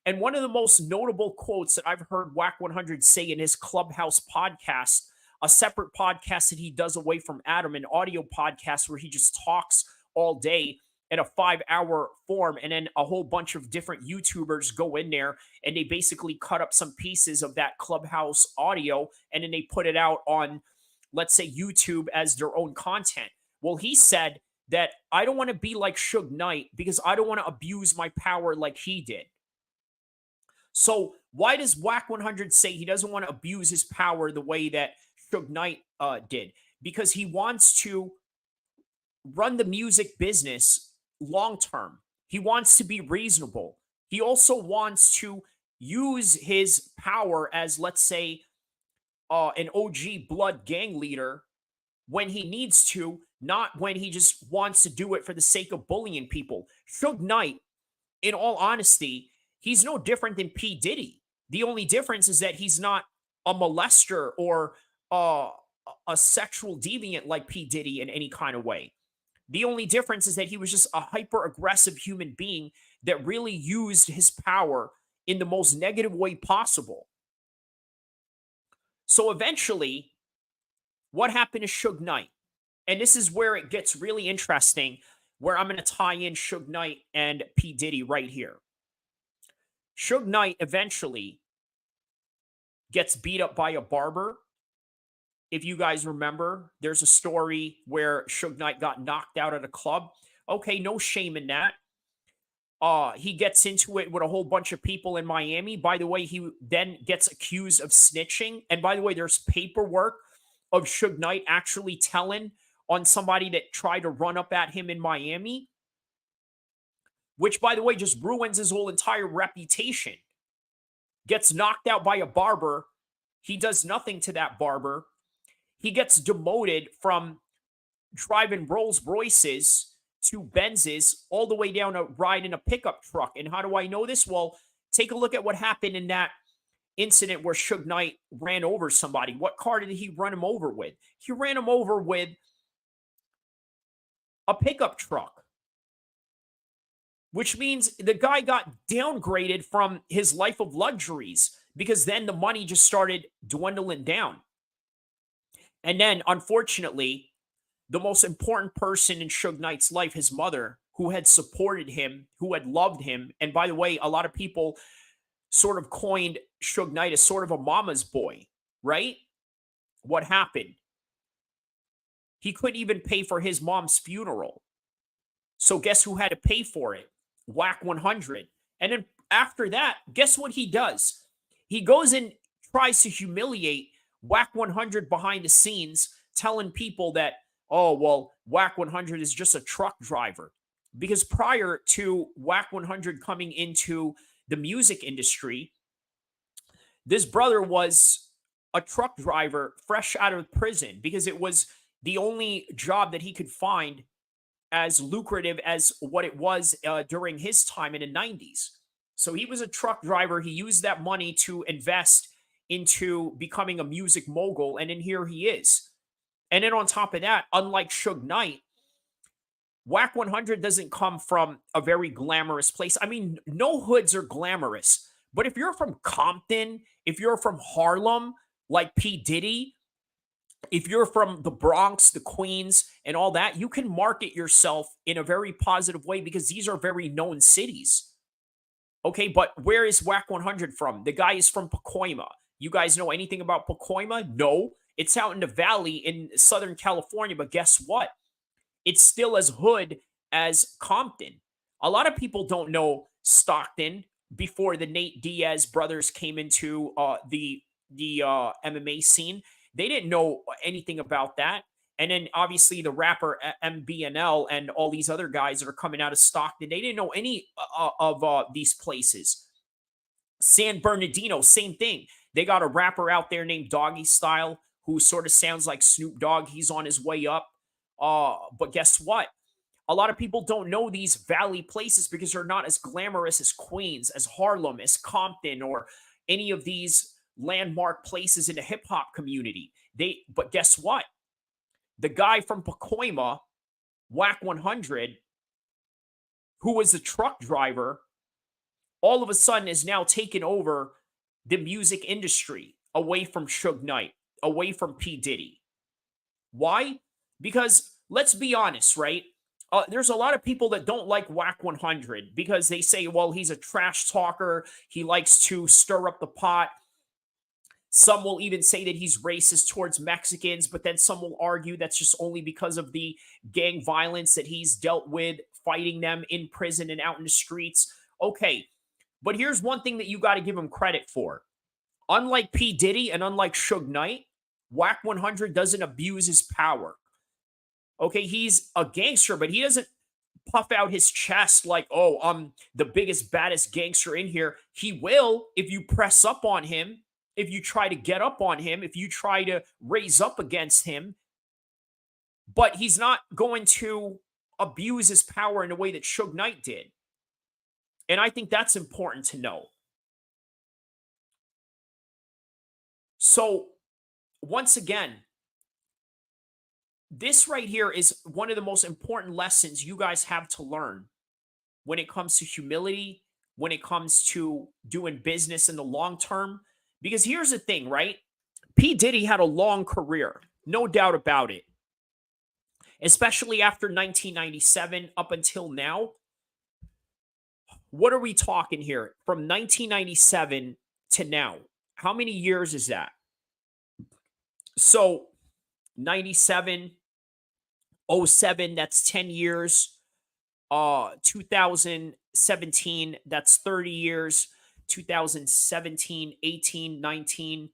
And one of the most notable quotes that I've heard Whack 100 say in his Clubhouse podcast, a separate podcast that he does away from Adam, an audio podcast where he just talks all day in a 5-hour form. And then a whole bunch of different YouTubers go in there and they basically cut up some pieces of that Clubhouse audio and then they put it out on, let's say, YouTube as their own content. Well, he said that I don't want to be like Suge Knight because I don't want to abuse my power like he did. So why does Whack 100 say he doesn't want to abuse his power the way that Suge Knight did? Because he wants to run the music business long term. He wants to be reasonable. He also wants to use his power as, let's say, an OG blood gang leader when he needs to, not when he just wants to do it for the sake of bullying people. Suge Knight, in all honesty, he's no different than P. Diddy. The only difference is that he's not a molester or a sexual deviant like P. Diddy in any kind of way. The only difference is that he was just a hyper aggressive human being that really used his power in the most negative way possible. So eventually, what happened to Suge Knight? And this is where it gets really interesting, where I'm going to tie in Suge Knight and P. Diddy right here. Suge Knight eventually gets beat up by a barber. If you guys remember, there's a story where Suge Knight got knocked out at a club. Okay, no shame in that. He gets into it with a whole bunch of people in Miami. By the way, he then gets accused of snitching. And by the way, there's paperwork of Suge Knight actually telling on somebody that tried to run up at him in Miami, which, by the way, just ruins his whole entire reputation. Gets knocked out by a barber. He does nothing to that barber. He gets demoted from driving Rolls Royces to Benzes all the way down to riding a pickup truck. And how do I know this? Well, take a look at what happened in that incident where Suge Knight ran over somebody. What car did he run him over with? He ran him over with a pickup truck, which means the guy got downgraded from his life of luxuries because then the money just started dwindling down. And then, unfortunately, the most important person in Suge Knight's life, his mother, who had supported him, who had loved him. And by the way, a lot of people sort of coined Suge Knight as sort of a mama's boy, right? What happened? He couldn't even pay for his mom's funeral. So guess who had to pay for it? Whack 100. And then after that, guess what he does? He goes and tries to humiliate Whack 100 behind the scenes, telling people that, oh, well, Whack 100 is just a truck driver. Because prior to Whack 100 coming into the music industry, this brother was a truck driver fresh out of prison because it was the only job that he could find as lucrative as what it was during his time in the 90s. So he was a truck driver. He used that money to invest into becoming a music mogul. And then here he is. And then on top of that, unlike Suge Knight, Whack 100 doesn't come from a very glamorous place. I mean, no hoods are glamorous. But if you're from Compton, if you're from Harlem, like P. Diddy, if you're from the Bronx, the Queens, and all that, you can market yourself in a very positive way because these are very known cities. Okay, but where is Whack 100 from? The guy is from Pacoima. You guys know anything about Pacoima? No. It's out in the valley in Southern California, but guess what? It's still as hood as Compton. A lot of people don't know Stockton before the Nate Diaz brothers came into the MMA scene. They didn't know anything about that. And then obviously the rapper MBNL and all these other guys that are coming out of Stockton, they didn't know any of these places. San Bernardino, same thing. They got a rapper out there named Doggy Style who sort of sounds like Snoop Dogg. He's on his way up. But guess what? A lot of people don't know these valley places because they're not as glamorous as Queens, as Harlem, as Compton, or any of these landmark places in the hip hop community. But guess what? The guy from Pacoima, Whack 100, who was a truck driver, all of a sudden is now taking over the music industry away from Suge Knight, away from P. Diddy. Why? Because let's be honest, right? There's a lot of people that don't like Whack 100 because they say, well, he's a trash talker. He likes to stir up the pot. Some will even say that he's racist towards Mexicans, but then some will argue that's just only because of the gang violence that he's dealt with, fighting them in prison and out in the streets. Okay, but here's one thing that you got to give him credit for. Unlike P. Diddy and unlike Suge Knight, Whack 100 doesn't abuse his power. Okay, he's a gangster, but he doesn't puff out his chest like, oh, I'm the biggest, baddest gangster in here. He will if you press up on him, if you try to get up on him, if you try to raise up against him. But he's not going to abuse his power in a way that Suge Knight did. And I think that's important to know. So, once again, this right here is one of the most important lessons you guys have to learn when it comes to humility, when it comes to doing business in the long term. Because here's the thing, right? P. Diddy had a long career, no doubt about it. Especially after 1997 up until now. What are we talking here? From 1997 to now. How many years is that? So 97, 07, that's 10 years. 2017, that's 30 years. 2017, 18, 19,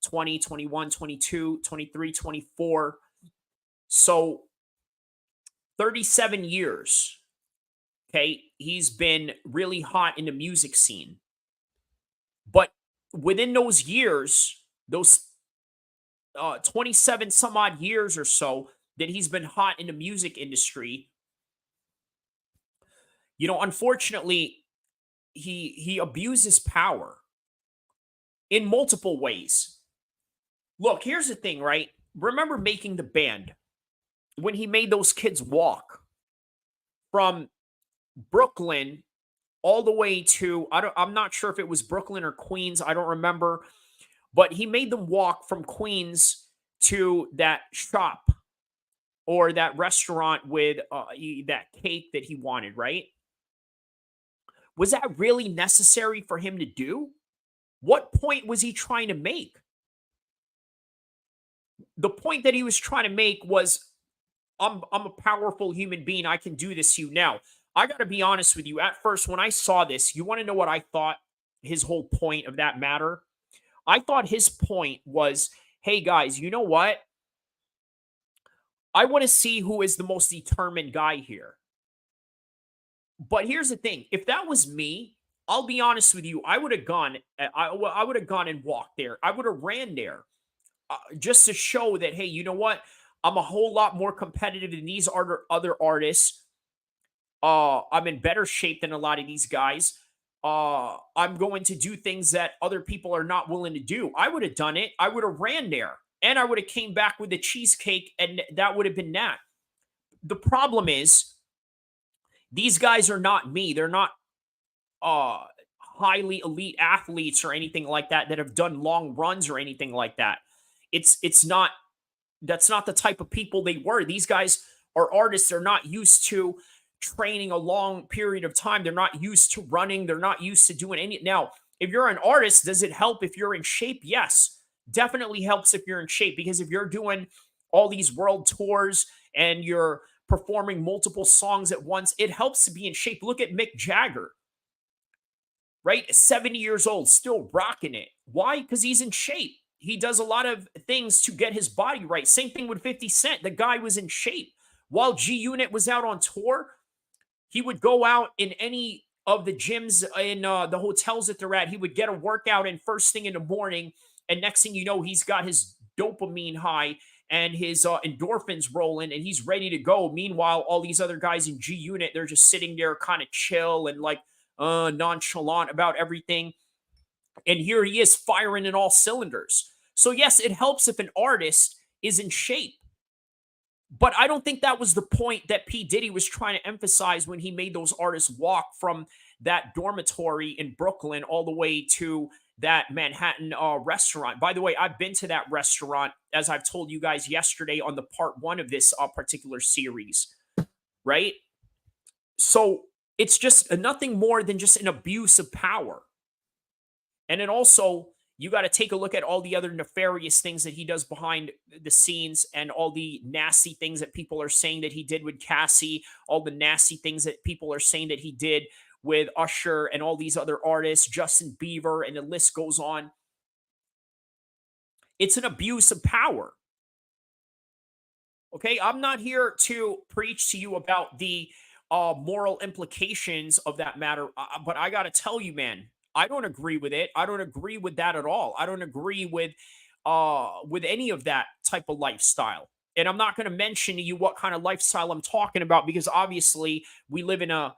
20, 21, 22, 23, 24. So 37 years. Okay, he's been really hot in the music scene. But within those years, those 27 some odd years or so that he's been hot in the music industry, unfortunately, he abuses power in multiple ways. Look, here's the thing, right? Remember Making the Band when he made those kids walk from Brooklyn all the way to I'm not sure if it was Brooklyn or Queens, I don't remember, but he made them walk from Queens to that shop or that restaurant with that cake that he wanted, right? Was that really necessary for him to do? What point was he trying to make? The point that he was trying to make was, I'm a powerful human being. I can do this to you. Now, I got to be honest with you. At first, when I saw this, you want to know what I thought his whole point of that matter? I thought his point was, hey, guys, you know what? I want to see who is the most determined guy here. But here's the thing. If that was me, I'll be honest with you. I would have gone. I would have gone and walked there. I would have ran there just to show that, hey, you know what? I'm a whole lot more competitive than these other artists. I'm in better shape than a lot of these guys. I'm going to do things that other people are not willing to do. I would have done it. I would have ran there. and I would have came back with a cheesecake, and that would have been that. The problem is these guys are not me. They're not uh highly elite athletes or anything like that have done long runs or anything like that. It's not That's not the type of people they were. These guys are artists. They're not used to training a long period of time. They're not used to running. They're not used to doing any. Now, if you're an artist, does it help if you're in shape? Yes, definitely helps if you're in shape, because if you're doing all these world tours and you're performing multiple songs at once, it helps to be in shape. Look at Mick Jagger, right? 70 years old, still rocking it. Why? Because he's in shape. He does a lot of things to get his body right. Same thing with 50 Cent. The guy was in shape. While G Unit was out on tour, he would go out in any of the gyms in the hotels that they're at. He would get a workout in first thing in the morning. And next thing you know, he's got his dopamine high and his endorphins rolling, and he's ready to go. Meanwhile, all these other guys in G Unit, they're just sitting there kind of chill and like nonchalant about everything. And here he is firing in all cylinders. So, yes, it helps if an artist is in shape. But I don't think that was the point that P. Diddy was trying to emphasize when he made those artists walk from that dormitory in Brooklyn all the way to that Manhattan restaurant. By the way, I've been to that restaurant, as I've told you guys yesterday on the part one of this particular series, right? So it's just nothing more than just an abuse of power. And then also, you got to take a look at all the other nefarious things that he does behind the scenes and all the nasty things that people are saying that he did with Cassie, all the nasty things that people are saying that he did with Usher and all these other artists, Justin Bieber, and the list goes on. It's an abuse of power. Okay, I'm not here to preach to you about the moral implications of that matter, but I got to tell you, man, I don't agree with it. I don't agree with that at all. I don't agree with any of that type of lifestyle. And I'm not going to mention to you what kind of lifestyle I'm talking about, because obviously we live in a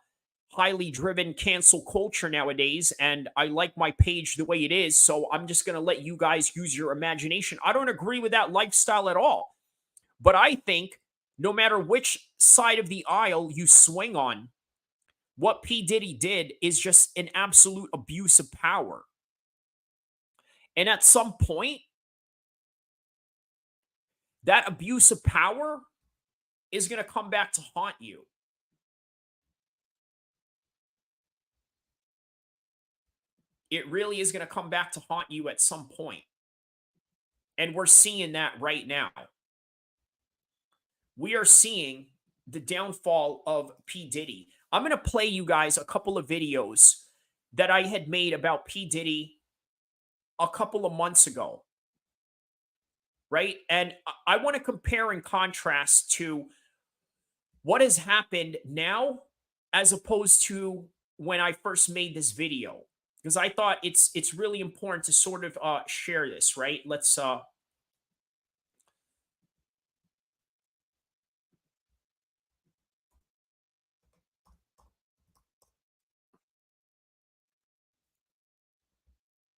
highly driven cancel culture nowadays, and I like my page the way it is, so I'm just going to let you guys use your imagination. I don't agree with that lifestyle at all. But I think no matter which side of the aisle you swing on, what P. Diddy did is just an absolute abuse of power. And at some point, that abuse of power is going to come back to haunt you. It really is going to come back to haunt you at some point. And we're seeing that right now. We are seeing the downfall of P. Diddy. I'm going to play you guys a couple of videos that I had made about P. Diddy a couple of months ago, right? And I want to compare and contrast to what has happened now as opposed to when I first made this video, because I thought it's really important to sort of share this, right? Let's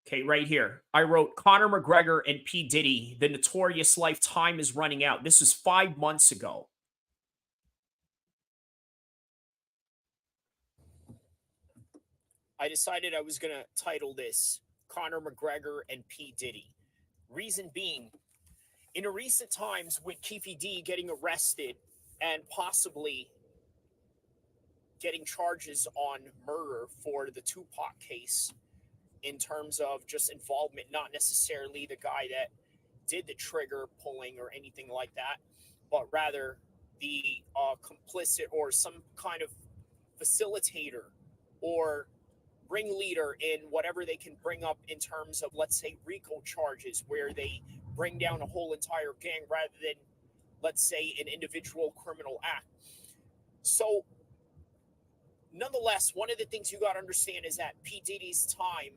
Okay, right here. I wrote Conor McGregor and P. Diddy, the notorious lifetime is running out. This is 5 months ago. I decided I was going to title this Conor McGregor and P. Diddy. Reason being, in recent times with Keefy D getting arrested and possibly getting charges on murder for the Tupac case, in terms of just involvement, not necessarily the guy that did the trigger pulling or anything like that, but rather the complicit or some kind of facilitator or ringleader in whatever they can bring up in terms of, let's say, RICO charges, where they bring down a whole entire gang rather than, let's say, an individual criminal act. So, nonetheless, one of the things you got to understand is that P. Diddy's time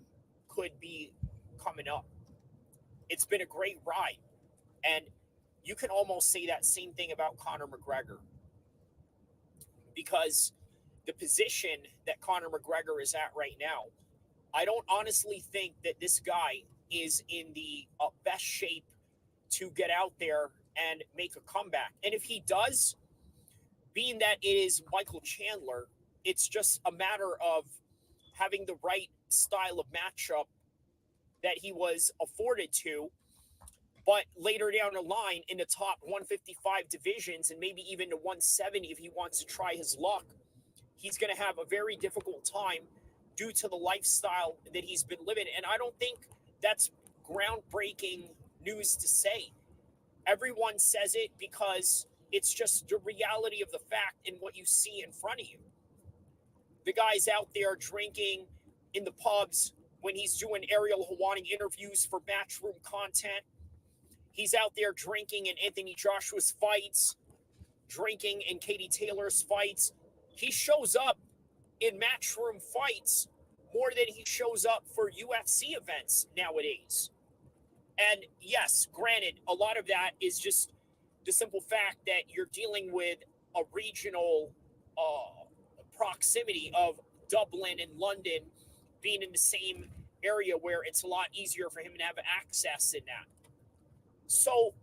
could be coming up. It's been a great ride. And you can almost say that same thing about Conor McGregor. Because the position that Conor McGregor is at right now, I don't honestly think that this guy is in the best shape to get out there and make a comeback. And if he does, being that it is Michael Chandler, it's just a matter of having the right style of matchup that he was afforded to. But later down the line in the top 155 divisions and maybe even the 170, if he wants to try his luck, he's going to have a very difficult time due to the lifestyle that he's been living. And I don't think that's groundbreaking news to say. Everyone says it because it's just the reality of the fact and what you see in front of you. The guy's out there drinking in the pubs when he's doing Ariel Helwani interviews for Matchroom content. He's out there drinking in Anthony Joshua's fights, drinking in Katie Taylor's fights. He shows up in Matchroom fights more than he shows up for UFC events nowadays. And yes, granted, a lot of that is just the simple fact that you're dealing with a regional proximity of Dublin and London being in the same area where it's a lot easier for him to have access in that. So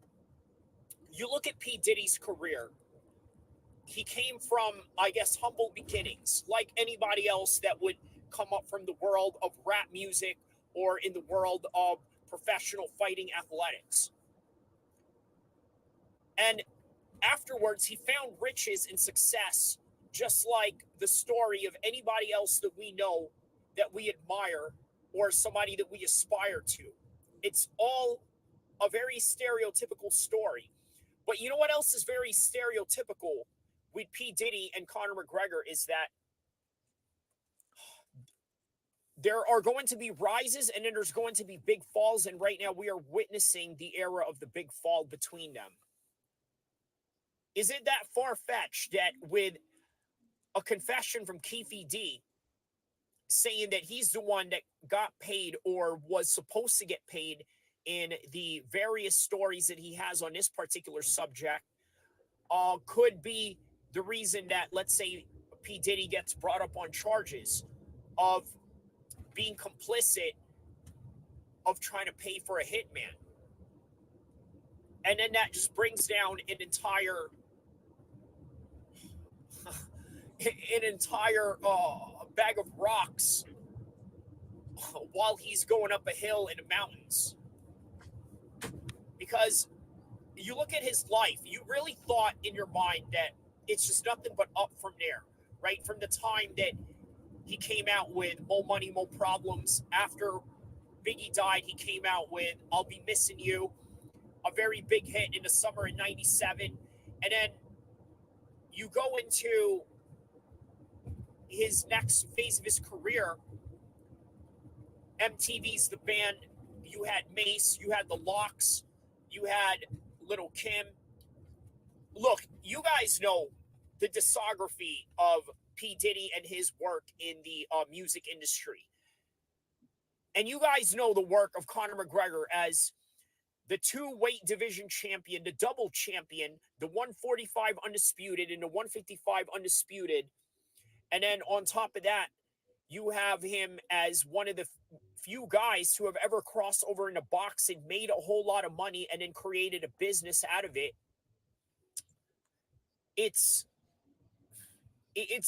you look at P. Diddy's career. He came from, I guess, humble beginnings, like anybody else that would come up from the world of rap music or in the world of professional fighting athletics. And afterwards, he found riches and success, just like the story of anybody else that we know that we admire or somebody that we aspire to. It's all a very stereotypical story. But you know what else is very stereotypical with P. Diddy and Conor McGregor is that there are going to be rises and then there's going to be big falls. And right now we are witnessing the era of the big fall between them. Is it that far-fetched that with a confession from Keefe D saying that he's the one that got paid or was supposed to get paid in the various stories that he has on this particular subject, could be the reason that, let's say, P. Diddy gets brought up on charges of being complicit of trying to pay for a hitman. And then that just brings down an entire bag of rocks while he's going up a hill in the mountains. Because you look at his life, you really thought in your mind that it's just nothing but up from there, right? From the time that he came out with More Money, More Problems. After Biggie died, he came out with I'll Be Missing You, a very big hit in the summer of 97. And then you go into his next phase of his career, MTV's The Band. You had Mace, you had The Lox, you had Little Kim. Look, you guys know the discography of P. Diddy and his work in the music industry. And you guys know the work of Conor McGregor as the two-weight division champion, the double champion, the 145 undisputed and the 155 undisputed. And then on top of that, you have him as one of the few guys who have ever crossed over into boxing, made a whole lot of money, and then created a business out of it. It's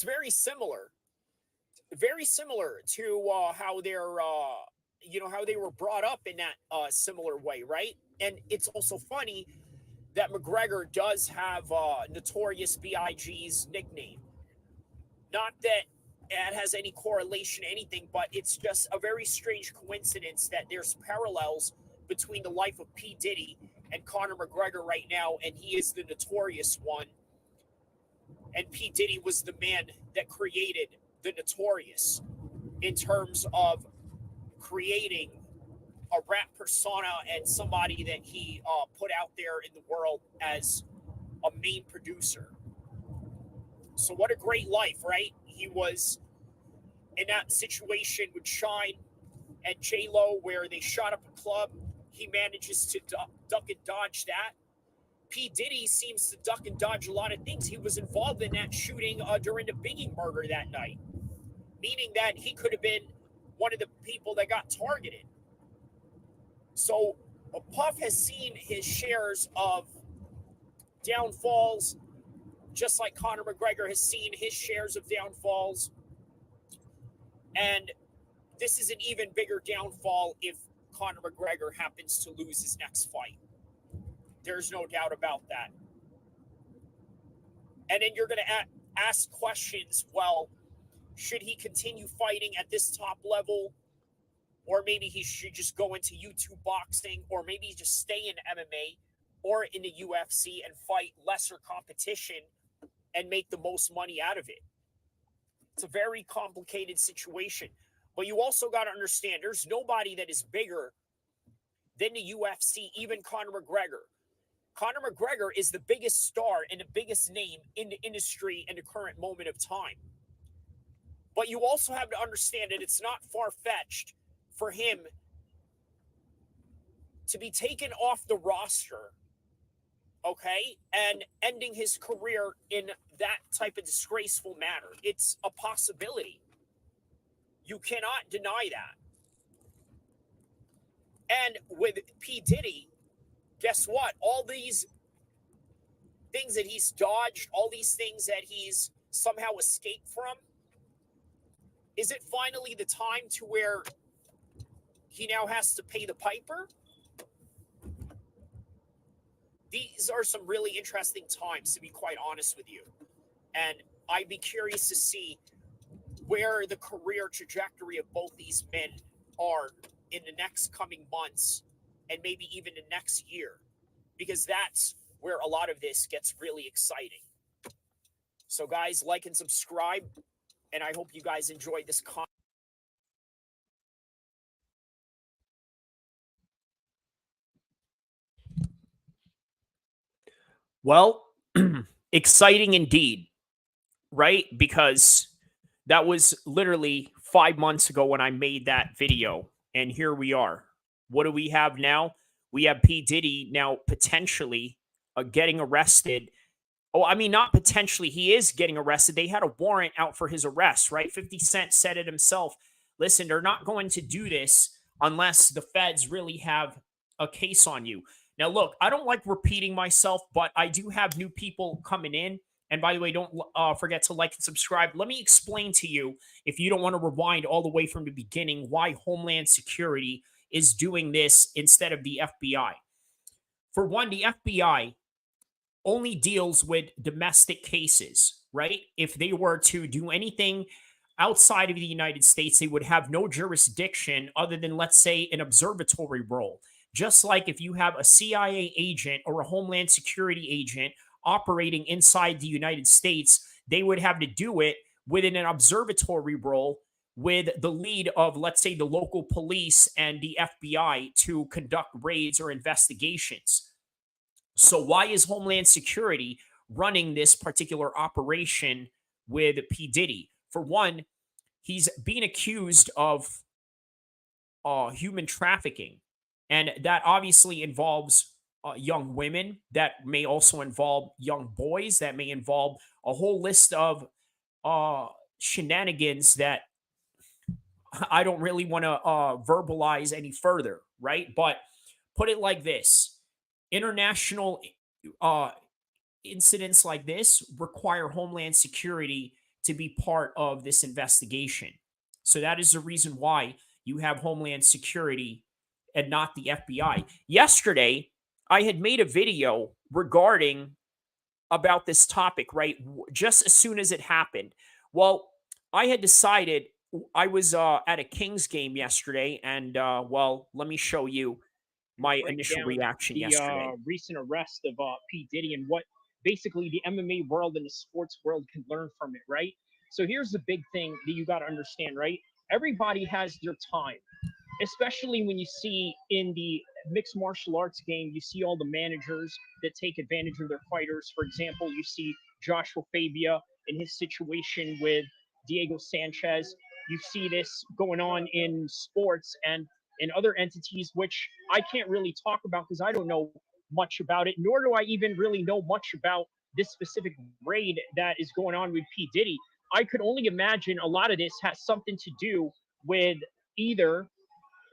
very similar to how they're how they were brought up in that similar way, right? And it's also funny that McGregor does have Notorious B.I.G.'s nickname. Not that it has any correlation to anything, but it's just a very strange coincidence that there's parallels between the life of P. Diddy and Conor McGregor right now, and he is the notorious one. And P. Diddy was the man that created the notorious in terms of creating a rap persona and somebody that he put out there in the world as a main producer. So what a great life, right? He was in that situation with Shine and J-Lo where they shot up a club. He manages to duck and dodge that. P. Diddy seems to duck and dodge a lot of things. He was involved in that shooting during the Biggie murder that night, meaning that he could have been one of the people that got targeted. So Puff has seen his shares of downfalls, just like Conor McGregor has seen his shares of downfalls. And this is an even bigger downfall if Conor McGregor happens to lose his next fight. There's no doubt about that. And then you're going to ask questions. Well, should he continue fighting at this top level? Or maybe he should just go into YouTube boxing, or maybe just stay in MMA or in the UFC and fight lesser competition and make the most money out of it. It's a very complicated situation. But you also got to understand there's nobody that is bigger than the UFC, even Conor McGregor. Conor McGregor is the biggest star and the biggest name in the industry in the current moment of time. But you also have to understand that it's not far-fetched for him to be taken off the roster, okay, and ending his career in that type of disgraceful manner. It's a possibility. You cannot deny that. And with P. Diddy, guess what? All these things that he's dodged, all these things that he's somehow escaped from, is it finally the time to where he now has to pay the piper? These are some really interesting times, to be quite honest with you. And I'd be curious to see where the career trajectory of both these men are in the next coming months and maybe even the next year, because that's where a lot of this gets really exciting. So guys, like and subscribe, and I hope you guys enjoyed this content. Well, exciting indeed, right? Because that was literally 5 months ago when I made that video, and here we are. What do we have now? We have P. Diddy now potentially getting arrested. Oh, I mean, not potentially. He is getting arrested. They had a warrant out for his arrest, right? 50 Cent said it himself. Listen, they're not going to do this unless the feds really have a case on you. Now, look, I don't like repeating myself, but I do have new people coming in. And by the way, don't forget to like and subscribe. Let me explain to you, if you don't want to rewind all the way from the beginning, why Homeland Security is doing this instead of the FBI. For one, the FBI only deals with domestic cases, right? If they were to do anything outside of the United States, they would have no jurisdiction other than, let's say, an observatory role. Just like if you have a CIA agent or a Homeland Security agent operating inside the United States, they would have to do it within an observatory role with the lead of, let's say, the local police and the FBI to conduct raids or investigations. So why is Homeland Security running this particular operation with P. Diddy? For one, he's being accused of human trafficking, and that obviously involves young women. That may also involve young boys. That may involve a whole list of shenanigans that I don't really want to verbalize any further, right? But put it like this: international uh, incidents like this require Homeland Security to be part of this investigation. So that is the reason why you have Homeland Security and not the FBI. Yesterday, I had made a video regarding about this topic, right? Just as soon as it happened. Well, I had decided I was at a Kings game yesterday, and well, let me show you my initial reaction yesterday. Recent arrest of P Diddy and what basically the MMA world and the sports world can learn from it, right? So here's the big thing that you got to understand, right? Everybody has their time, especially when you see in the mixed martial arts game, you see all the managers that take advantage of their fighters. For example, you see Joshua Fabia in his situation with Diego Sanchez. You see this going on in sports and in other entities, which I can't really talk about because I don't know much about it, nor do I even really know much about this specific raid that is going on with P. Diddy. I could only imagine a lot of this has something to do with either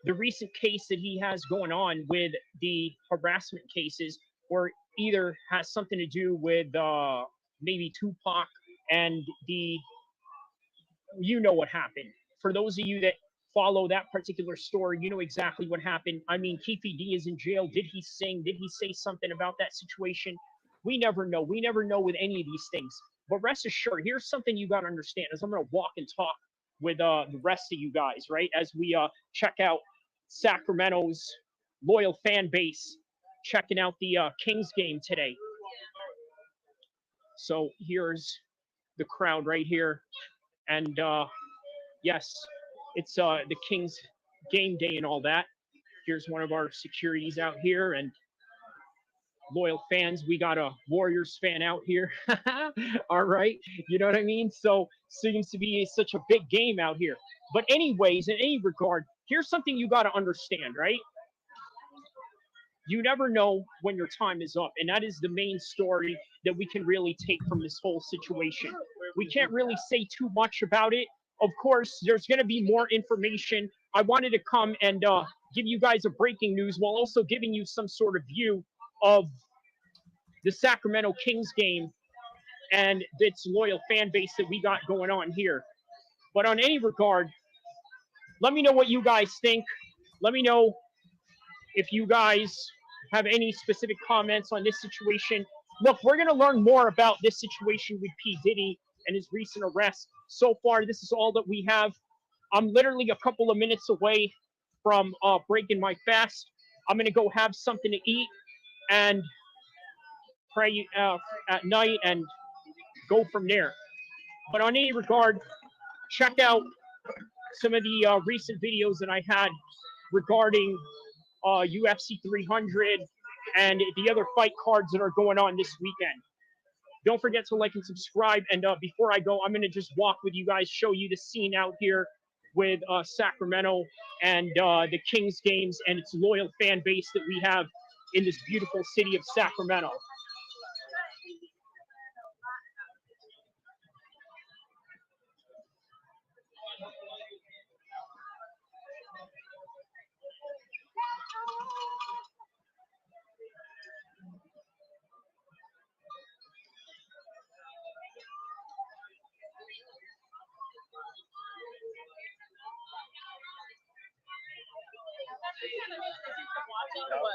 the recent case that he has going on with the harassment cases, or either has something to do with maybe Tupac and the, you know what happened. For those of you that follow that particular story, you know exactly what happened. I mean, Keefe D is in jail. Did he sing? Did he say something about that situation? We never know. We never know with any of these things. But rest assured, here's something you got to understand as I'm going to walk and talk with the rest of you guys, right? As we check out Sacramento's loyal fan base, checking out the Kings game today. So here's the crowd right here. And yes, it's the Kings game day and all that. Here's one of our securities out here and loyal fans. We got a Warriors fan out here. All right. You know what I mean? So seems to be such a big game out here. But anyways, in any regard, here's something you got to understand, right? You never know when your time is up. And that is the main story that we can really take from this whole situation. We can't really say too much about it. Of course, there's going to be more information. I wanted to come and give you guys a breaking news while also giving you some sort of view of the Sacramento Kings game and its loyal fan base that we got going on here. But on any regard, let me know what you guys think. Let me know if you guys have any specific comments on this situation. Look, we're going to learn more about this situation with P. Diddy and his recent arrest. So far, this is all that we have. I'm literally a couple of minutes away from breaking my fast. I'm going to go have something to eat and pray at night and go from there. But on any regard, check out some of the recent videos that I had regarding UFC 300 and the other fight cards that are going on this weekend. Don't forget to like and subscribe. And before I go, I'm going to just walk with you guys, show you the scene out here with Sacramento and the Kings games and its loyal fan base that we have in this beautiful city of Sacramento.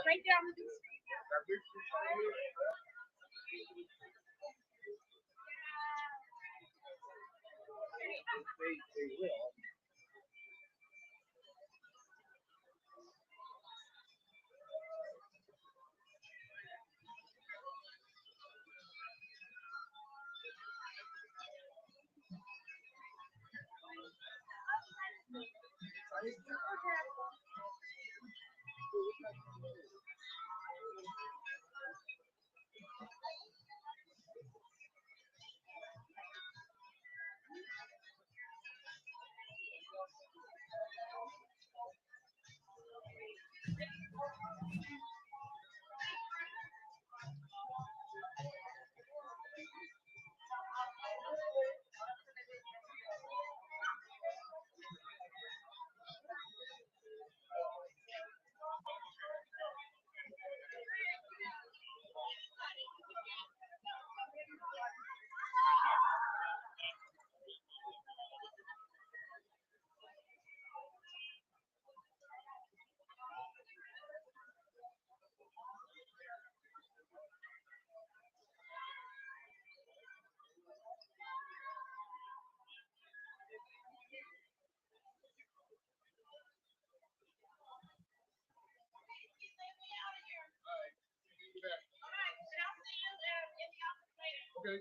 Right down the Okay.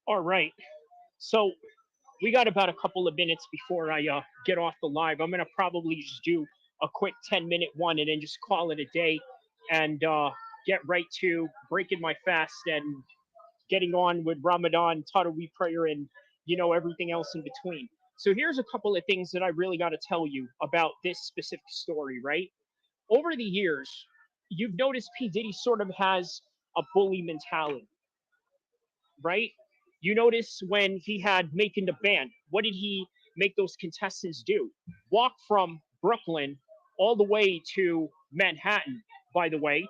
All right. So we got about a couple of minutes before I get off the live. I'm going to probably just do a quick 10-minute one and then just call it a day and get right to breaking my fast and getting on with Ramadan, Taraweeh prayer, and, you know, everything else in between. So here's a couple of things that I really got to tell you about this specific story, right? Over the years, you've noticed P. Diddy sort of has a bully mentality. right? You notice when he had Making the Band, what did he make those contestants do? Walk from Brooklyn all the way to Manhattan, by the way,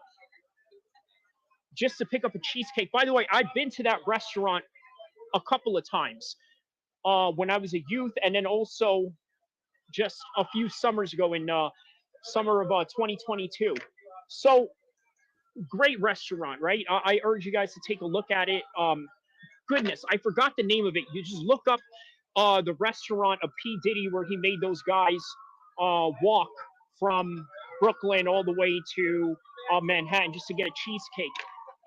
just to pick up a cheesecake. By the way, I've been to that restaurant a couple of times when I was a youth, and then also just a few summers ago in summer of 2022. So great restaurant, right? I urge you guys to take a look at it. Goodness, I forgot the name of it. You just look up the restaurant of P. Diddy where he made those guys walk from Brooklyn all the way to Manhattan just to get a cheesecake.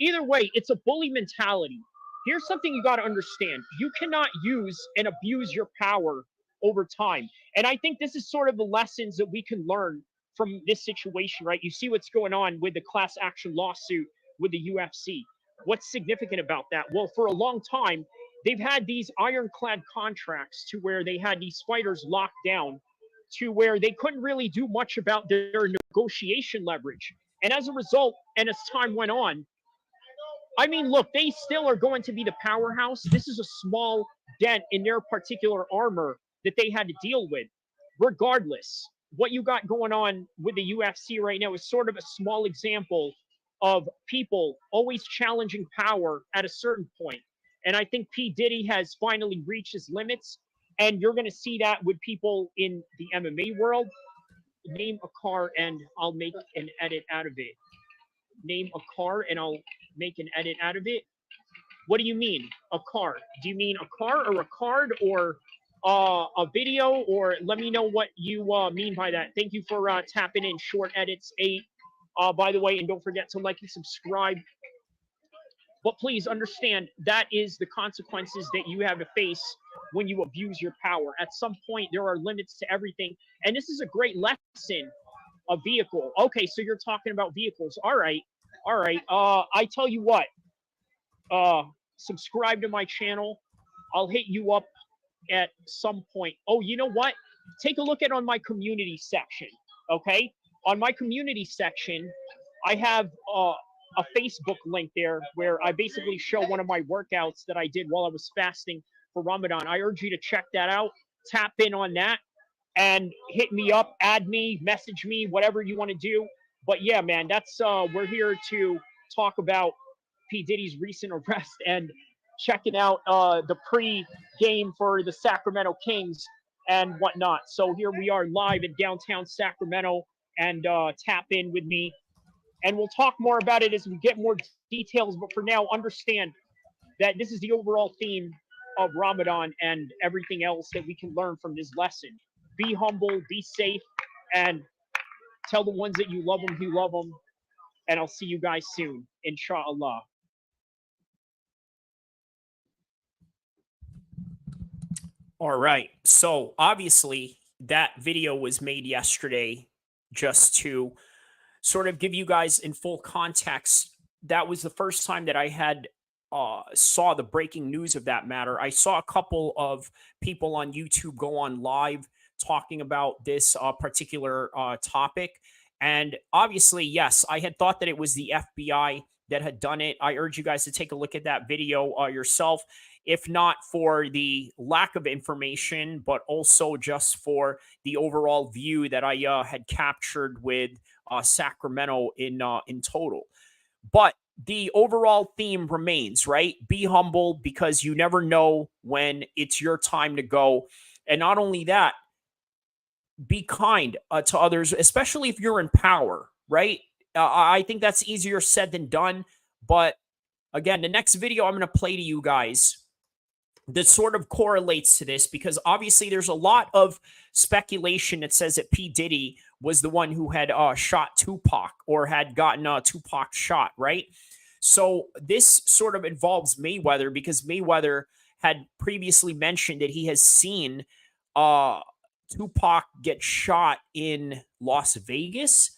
Either way, it's a bully mentality. Here's something you got to understand: you cannot use and abuse your power over time. And I think this is sort of the lessons that we can learn from this situation, right? You see what's going on with the class action lawsuit with the UFC. What's significant about that? Well, for a long time, they've had these ironclad contracts to where they had these fighters locked down to where they couldn't really do much about their negotiation leverage. And as a result, and as time went on, I mean, look, they still are going to be the powerhouse. This is a small dent in their particular armor that they had to deal with. Regardless, what you got going on with the UFC right now is sort of a small example of people always challenging power at a certain point. And I think P. Diddy has finally reached his limits. And you're going to see that with people in the MMA world. Name a car and I'll make an edit out of it. Name a car and I'll make an edit out of it. What do you mean? A car? Do you mean a car or a card or a video? Or let me know what you mean by that. Thank you for tapping in Short Edits 8. By the way, and don't forget to like and subscribe. But please understand that is the consequences that you have to face when you abuse your power. At some point, there are limits to everything. And this is a great lesson. A vehicle. Okay, so you're talking about vehicles. All right. All right. I tell you what. Subscribe to my channel. I'll hit you up at some point. Oh, you know what? Take a look at on my community section. Okay? On my community section, I have a Facebook link there where I basically show one of my workouts that I did while I was fasting for Ramadan. I urge you to check that out. Tap in on that and hit me up, add me, message me, whatever you want to do. But yeah, man, that's we're here to talk about P. Diddy's recent arrest and checking out the pre-game for the Sacramento Kings and whatnot. So here we are live in downtown Sacramento, and tap in with me. And we'll talk more about it as we get more details. But for now, understand that this is the overall theme of Ramadan and everything else that we can learn from this lesson. Be humble, be safe, and tell the ones that you love them. And I'll see you guys soon, inshallah. All right. So obviously that video was made yesterday just to sort of give you guys in full context. That was the first time that I had saw the breaking news of that matter. I saw a couple of people on YouTube go on live talking about this particular topic. And obviously, yes, I had thought that it was the FBI that had done it. I urge you guys to take a look at that video yourself, if not for the lack of information, but also just for the overall view that I had captured with Sacramento in total. But the overall theme remains, right? Be humble, because you never know when it's your time to go. And not only that, be kind to others, especially if you're in power, right? I think that's easier said than done. But again, the next video I'm going to play to you guys that sort of correlates to this, because obviously there's a lot of speculation that says that P. Diddy was the one who had shot Tupac, or had gotten Tupac shot, right? So this sort of involves Mayweather, because Mayweather had previously mentioned that he has seen Tupac get shot in Las Vegas.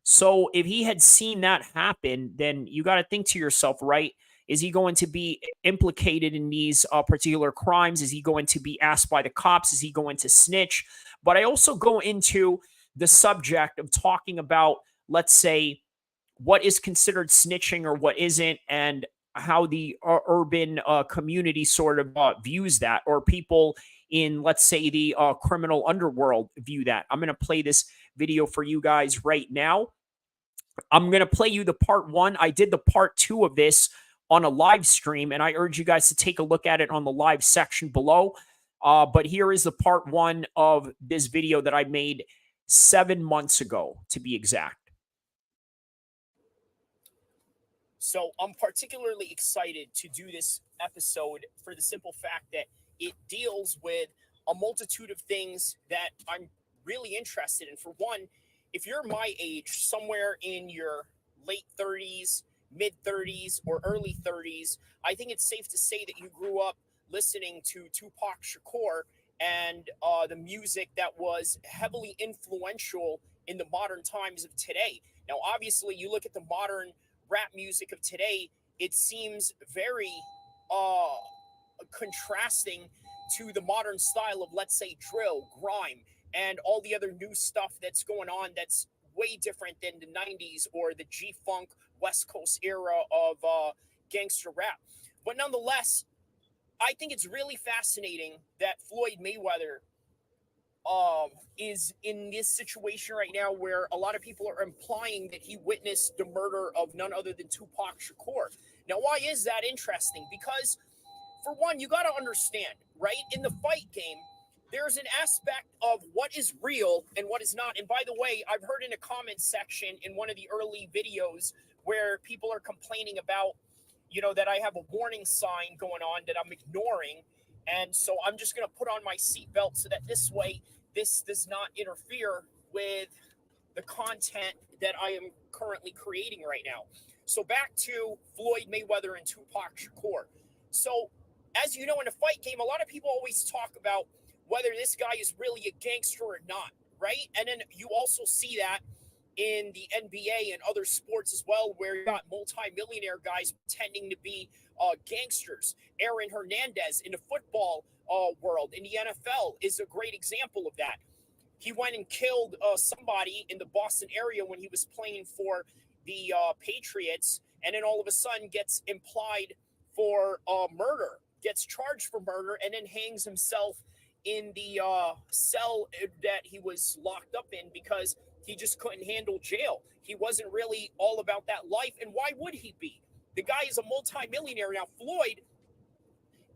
So if he had seen that happen, then you got to think to yourself, right? Is he going to be implicated in these particular crimes? Is he going to be asked by the cops? Is he going to snitch? But I also go into the subject of talking about, let's say, what is considered snitching or what isn't. And how the urban community sort of views that, or people in, let's say, the criminal underworld view that. I'm going to play this video for you guys right now. I'm going to play you the part one. I did the part two of this on a live stream, and I urge you guys to take a look at it on the live section below. But here is the part one of this video that I made 7 months ago, to be exact. So I'm particularly excited to do this episode for the simple fact that it deals with a multitude of things that I'm really interested in. For one, if you're my age, somewhere in your late 30s, mid 30s, or early 30s, I think it's safe to say that you grew up listening to Tupac Shakur and the music that was heavily influential in the modern times of today. Now, obviously, you look at the modern rap music of today, it seems very contrasting to the modern style of, let's say, drill, grime, and all the other new stuff that's going on that's way different than the 90s or the G-Funk West Coast era of gangster rap. But nonetheless, I think it's really fascinating that Floyd Mayweather is in this situation right now where a lot of people are implying that he witnessed the murder of none other than Tupac Shakur. Now, why is that interesting? Because, for one, you got to understand, right? In the fight game, there's an aspect of what is real and what is not. And by the way, I've heard in a comment section in one of the early videos where people are complaining about, that I have a warning sign going on that I'm ignoring. And so I'm just going to put on my seatbelt so that this way, this does not interfere with the content that I am currently creating right now. So back to Floyd Mayweather and Tupac Shakur. So, as you know, in a fight game, a lot of people always talk about whether this guy is really a gangster or not, right? And then you also see that in the NBA and other sports as well, where you got multi-millionaire guys pretending to be gangsters. Aaron Hernandez in the football world, in the NFL, is a great example of that. He went and killed somebody in the Boston area when he was playing for the Patriots, and then all of a sudden gets implied for murder, gets charged for murder, and then hangs himself in the cell that he was locked up in because he just couldn't handle jail. He wasn't really all about that life, and why would he be? The guy is a multimillionaire. Now, Floyd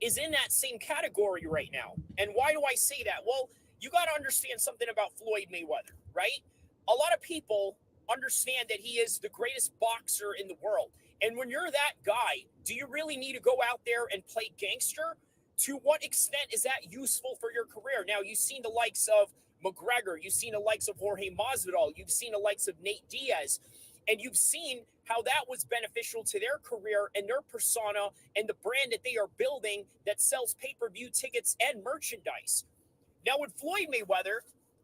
is in that same category right now. And why do I say that? Well, you got to understand something about Floyd Mayweather, right? A lot of people understand that he is the greatest boxer in the world. And when you're that guy, do you really need to go out there and play gangster? To what extent is that useful for your career? Now, you've seen the likes of McGregor, you've seen the likes of Jorge Masvidal, you've seen the likes of Nate Diaz, and you've seen how that was beneficial to their career and their persona and the brand that they are building that sells pay-per-view tickets and merchandise. Now, with Floyd Mayweather,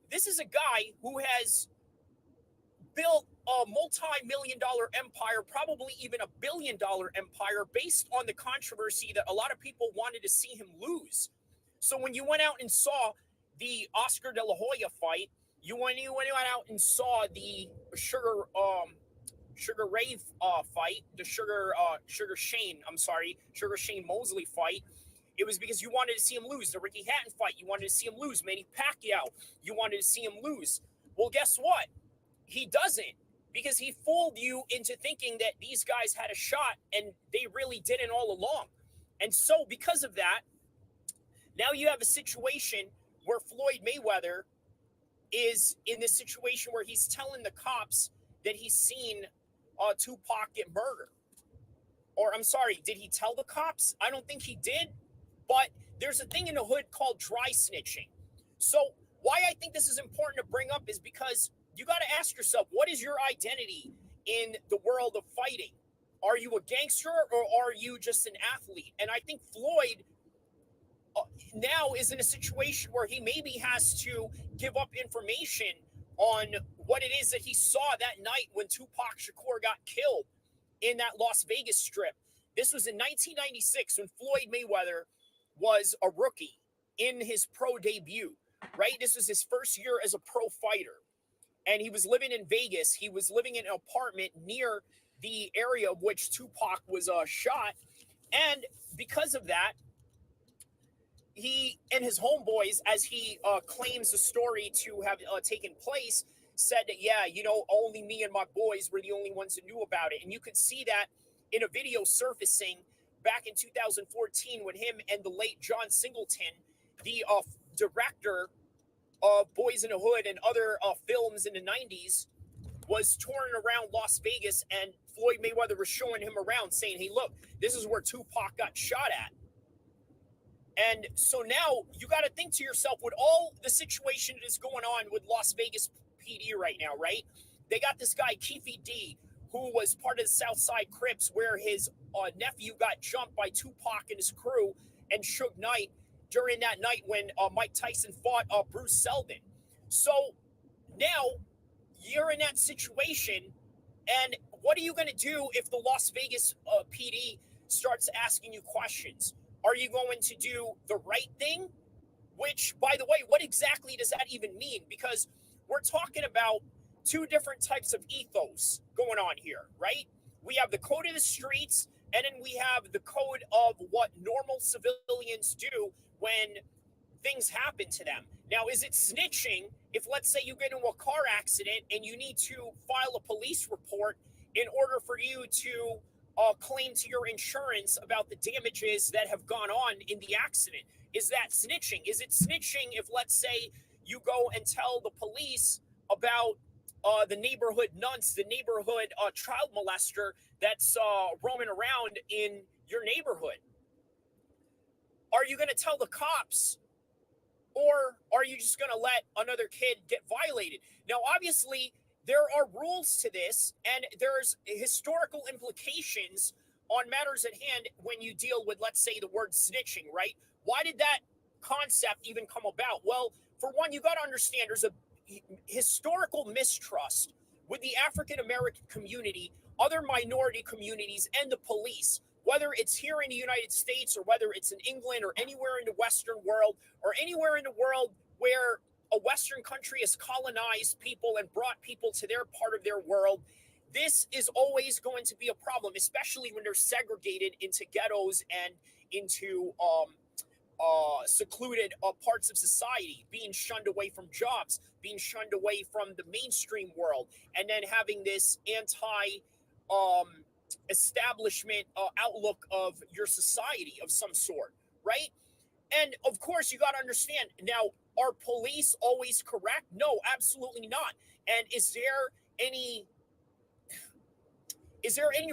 this is a guy who has built a multi-million-dollar empire, probably even a billion-dollar empire, based on the controversy that a lot of people wanted to see him lose. So when you went out and saw the Oscar De La Hoya fight, you went out and saw the Sugar Ray fight, the Sugar Shane Mosley fight. It was because you wanted to see him lose. The Ricky Hatton fight, you wanted to see him lose. Manny Pacquiao, you wanted to see him lose. Well, guess what? He doesn't, because he fooled you into thinking that these guys had a shot, and they really didn't all along. And so because of that, now you have a situation where Floyd Mayweather is in this situation where he's telling the cops that he's seen Tupac get murdered. Or I'm sorry, did he tell the cops? I don't think he did. But there's a thing in the hood called dry snitching. So why I think this is important to bring up is because you got to ask yourself, what is your identity in the world of fighting? Are you a gangster or are you just an athlete? And I think Floyd now is in a situation where he maybe has to give up information on what it is that he saw that night when Tupac Shakur got killed in that Las Vegas strip. This was in 1996 when Floyd Mayweather was a rookie in his pro debut, right? This was his first year as a pro fighter. And he was living in Vegas. He was living in an apartment near the area of which Tupac was shot. And because of that, he and his homeboys, as he claims the story to have taken place, said that, yeah, only me and my boys were the only ones who knew about it. And you could see that in a video surfacing back in 2014 when him and the late John Singleton, the director of Boys in the Hood and other films in the 90s, was touring around Las Vegas, and Floyd Mayweather was showing him around saying, hey, look, this is where Tupac got shot at. And so now you got to think to yourself, with all the situation that is going on with Las Vegas PD right now, right? They got this guy, Keefe D, who was part of the Southside Crips, where his nephew got jumped by Tupac and his crew and Suge Knight during that night when Mike Tyson fought Bruce Seldon. So now you're in that situation, and what are you going to do if the Las Vegas PD starts asking you questions? Are you going to do the right thing? Which, by the way, what exactly does that even mean? Because we're talking about two different types of ethos going on here, right? We have the code of the streets, and then we have the code of what normal civilians do when things happen to them. Now, is it snitching if, let's say, you get into a car accident and you need to file a police report in order for you to claim to your insurance about the damages that have gone on in the accident? Is that snitching? Is it snitching if, let's say, you go and tell the police about the neighborhood nuns, the neighborhood child molester that's roaming around in your neighborhood? Are you going to tell the cops, or are you just going to let another kid get violated? Now, obviously, there are rules to this, and there's historical implications on matters at hand when you deal with, let's say, the word snitching, right? Why did that concept even come about? Well, for one, you got to understand there's a historical mistrust with the African American community, other minority communities, and the police, whether it's here in the United States or whether it's in England or anywhere in the Western world or anywhere in the world where a Western country has colonized people and brought people to their part of their world. This is always going to be a problem, especially when they're segregated into ghettos and into secluded parts of society, being shunned away from jobs, being shunned away from the mainstream world, and then having this establishment outlook of your society of some sort, right? And of course, you got to understand now, are police always correct? No, absolutely not. And is there any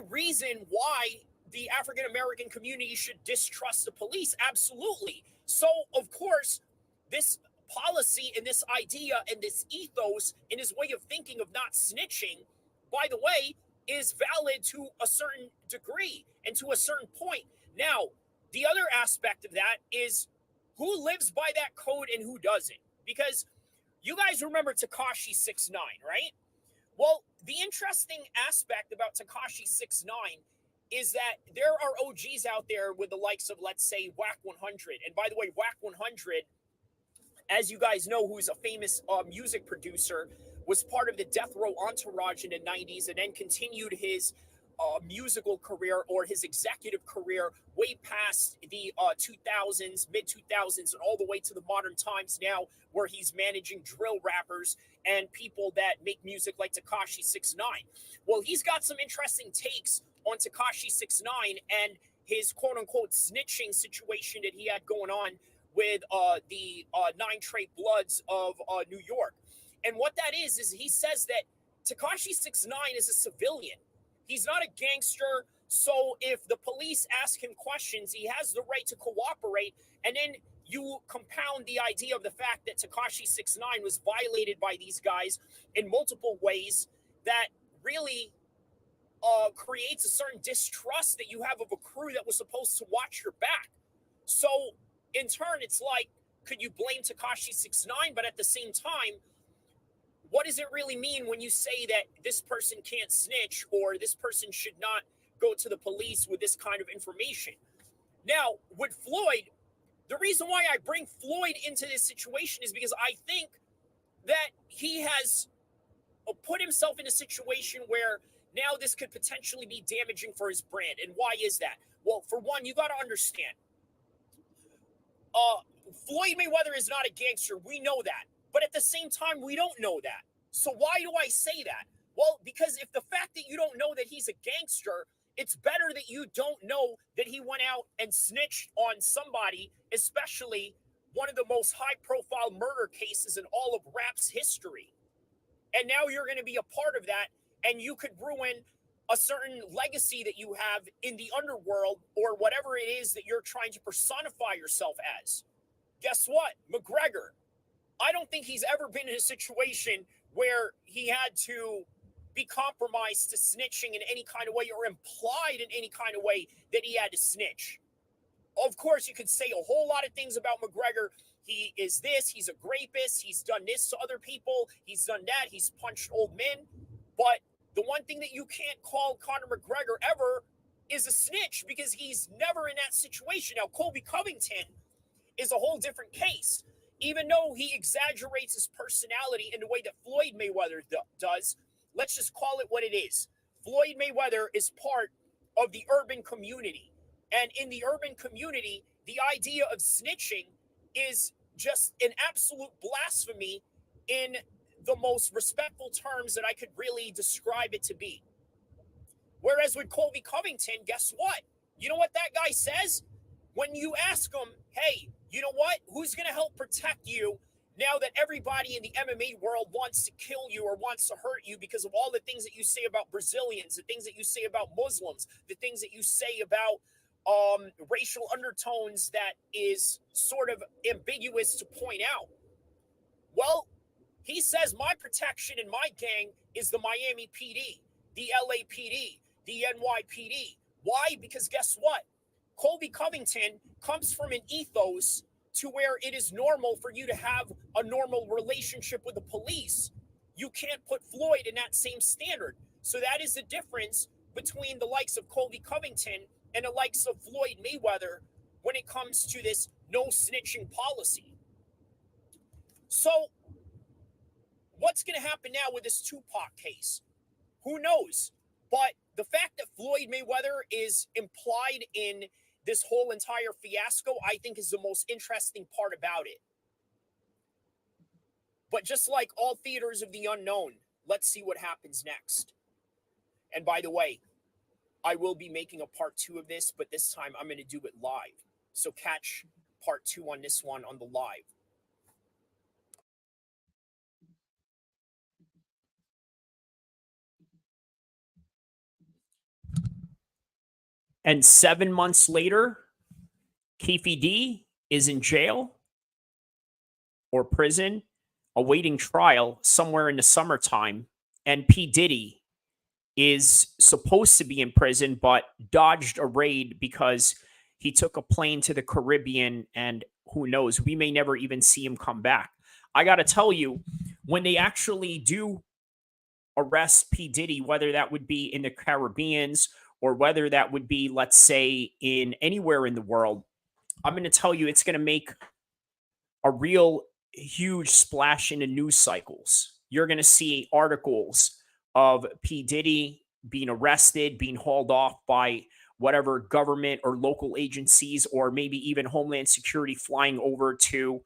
reason why the African American community should distrust the police? Absolutely. So, of course, this policy and this idea and this ethos and this way of thinking of not snitching, by the way, is valid to a certain degree and to a certain point. Now, the other aspect of that is who lives by that code and who doesn't. Because you guys remember Tekashi 6ix9ine, right? Well, the interesting aspect about Tekashi 6ix9ine is that there are OGs out there with the likes of, let's say, Whack 100. And by the way, Whack 100, as you guys know, who's a famous music producer, was part of the Death Row entourage in the 90s and then continued his musical career or his executive career way past the 2000s, mid 2000s, and all the way to the modern times now, where he's managing drill rappers and people that make music like Tekashi 6ix9ine. Well, he's got some interesting takes on Tekashi 6ix9ine and his quote unquote snitching situation that he had going on with the 9 Trey Bloods of New York. And what that is he says that Tekashi 6ix9ine is a civilian. He's not a gangster. So if the police ask him questions, he has the right to cooperate. And then you compound the idea of the fact that Tekashi 6ix9ine was violated by these guys in multiple ways that really creates a certain distrust that you have of a crew that was supposed to watch your back. So in turn, it's like, could you blame Tekashi 6ix9ine? But at the same time, what does it really mean when you say that this person can't snitch or this person should not go to the police with this kind of information? Now, with Floyd, the reason why I bring Floyd into this situation is because I think that he has put himself in a situation where now this could potentially be damaging for his brand. And why is that? Well, for one, you got to understand, Floyd Mayweather is not a gangster. We know that. But at the same time, we don't know that. So why do I say that? Well, because if the fact that you don't know that he's a gangster, it's better that you don't know that he went out and snitched on somebody, especially one of the most high-profile murder cases in all of rap's history. And now you're going to be a part of that, and you could ruin a certain legacy that you have in the underworld or whatever it is that you're trying to personify yourself as. Guess what? McGregor, I don't think he's ever been in a situation where he had to be compromised to snitching in any kind of way or implied in any kind of way that he had to snitch. Of course, you could say a whole lot of things about McGregor. He is this, he's a rapist, he's done this to other people, he's done that, he's punched old men. But the one thing that you can't call Conor McGregor ever is a snitch, because he's never in that situation. Now, Colby Covington is a whole different case. Even though he exaggerates his personality in the way that Floyd Mayweather does, let's just call it what it is. Floyd Mayweather is part of the urban community. And in the urban community, the idea of snitching is just an absolute blasphemy in the most respectful terms that I could really describe it to be. Whereas with Colby Covington, guess what? You know what that guy says? When you ask him, hey, you know what? Who's going to help protect you now that everybody in the MMA world wants to kill you or wants to hurt you because of all the things that you say about Brazilians, the things that you say about Muslims, the things that you say about racial undertones that is sort of ambiguous to point out? Well, he says my protection in my gang is the Miami PD, the LAPD, the NYPD. Why? Because guess what? Colby Covington comes from an ethos to where it is normal for you to have a normal relationship with the police. You can't put Floyd in that same standard. So that is the difference between the likes of Colby Covington and the likes of Floyd Mayweather when it comes to this no snitching policy. So what's going to happen now with this Tupac case? Who knows? But the fact that Floyd Mayweather is implied in this whole entire fiasco, I think, is the most interesting part about it. But just like all theaters of the unknown, let's see what happens next. And by the way, I will be making a part 2 of this, but this time I'm going to do it live. So catch part 2 on this one on the live. And 7 months later, Keefe D is in jail or prison, awaiting trial somewhere in the summertime. And P. Diddy is supposed to be in prison, but dodged a raid because he took a plane to the Caribbean, and who knows, we may never even see him come back. I got to tell you, when they actually do arrest P. Diddy, whether that would be in the Caribbeans or whether that would be, let's say, in anywhere in the world, I'm going to tell you it's going to make a real huge splash in the news cycles. You're going to see articles of P. Diddy being arrested, being hauled off by whatever government or local agencies, or maybe even Homeland Security flying over to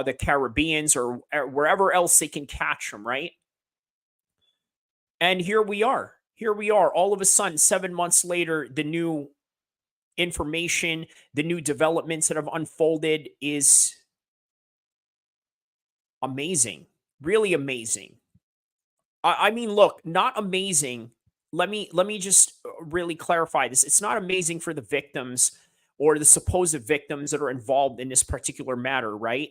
the Caribbeans or wherever else they can catch him, right? And here we are. Here we are. All of a sudden, 7 months later, the new information, the new developments that have unfolded is amazing. Really amazing. I mean, look, not amazing. Let me just really clarify this. It's not amazing for the victims or the supposed victims that are involved in this particular matter, right?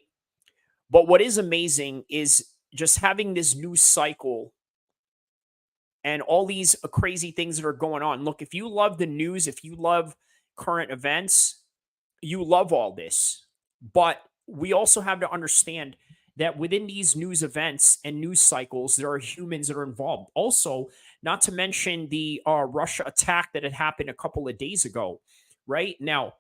But what is amazing is just having this news cycle and all these crazy things that are going on. Look, if you love the news, if you love current events, you love all this. But we also have to understand that within these news events and news cycles, there are humans that are involved. Also, not to mention the Russia attack that had happened a couple of days ago, right? Now,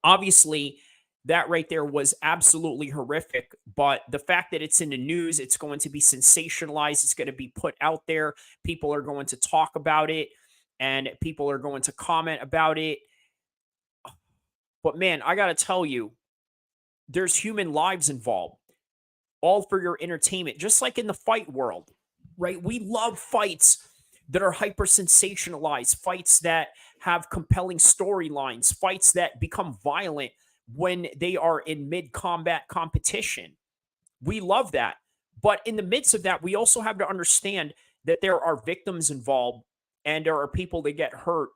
obviously, That right there was absolutely horrific. But the fact that it's in the news, it's going to be sensationalized, it's going to be put out there. People are going to talk about it and people are going to comment about it. But man, I got to tell you, there's human lives involved, all for your entertainment, just like in the fight world, right? We love fights that are hyper sensationalized, fights that have compelling storylines, fights that become violent when they are in mid combat competition. We love that. But in the midst of that, we also have to understand that there are victims involved and there are people that get hurt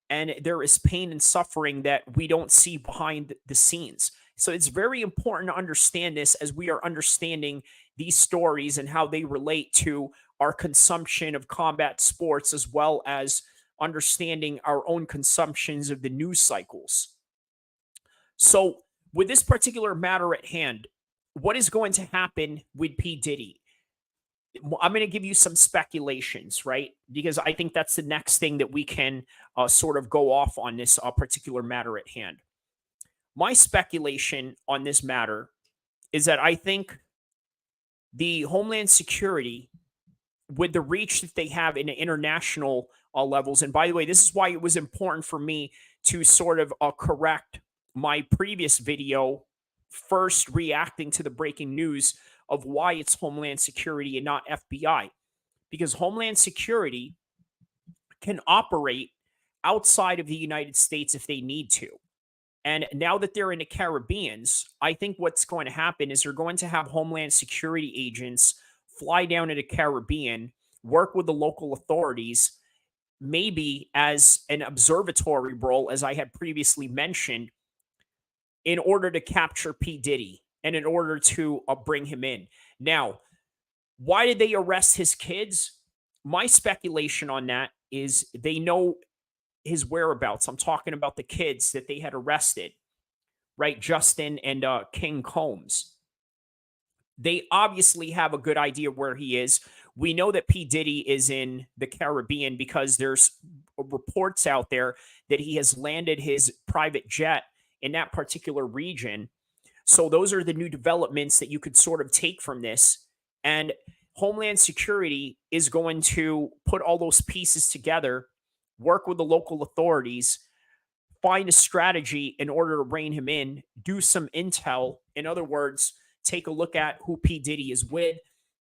and there is pain and suffering that we don't see behind the scenes. So it's very important to understand this as we are understanding these stories and how they relate to our consumption of combat sports as well as understanding our own consumptions of the news cycles. So, with this particular matter at hand, what is going to happen with P. Diddy? I'm going to give you some speculations, right? Because I think that's the next thing that we can sort of go off on this particular matter at hand. My speculation on this matter is that I think the Homeland Security, with the reach that they have in the international levels, and by the way, this is why it was important for me to sort of correct my previous video, first reacting to the breaking news of why it's Homeland Security and not FBI, because Homeland Security can operate outside of the United States if they need to. And now that they're in the Caribbeans, I think what's going to happen is they're going to have Homeland Security agents fly down to the Caribbean, work with the local authorities, maybe as an observatory role, as I had previously mentioned, in order to capture P. Diddy and in order to bring him in. Now, why did they arrest his kids? My speculation on that is they know his whereabouts. I'm talking about the kids that they had arrested, right? Justin and King Combs. They obviously have a good idea where he is. We know that P. Diddy is in the Caribbean because there's reports out there that he has landed his private jet in that particular region. So those are the new developments that you could sort of take from this. And Homeland Security is going to put all those pieces together, work with the local authorities, find a strategy in order to rein him in, do some intel. In other words, take a look at who P. Diddy is with.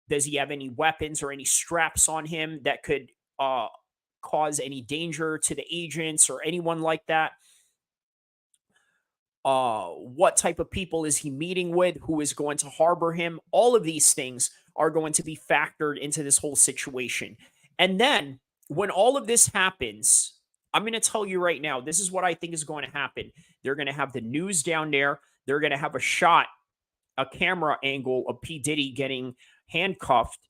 Does he have any weapons or any straps on him that could cause any danger to the agents or anyone like that? What type of people is he meeting with? Who is going to harbor him? All of these things are going to be factored into this whole situation. And then when all of this happens, I'm going to tell you right now, this is what I think is going to happen. They're going to have the news down there. They're going to have a camera angle of P. Diddy getting handcuffed.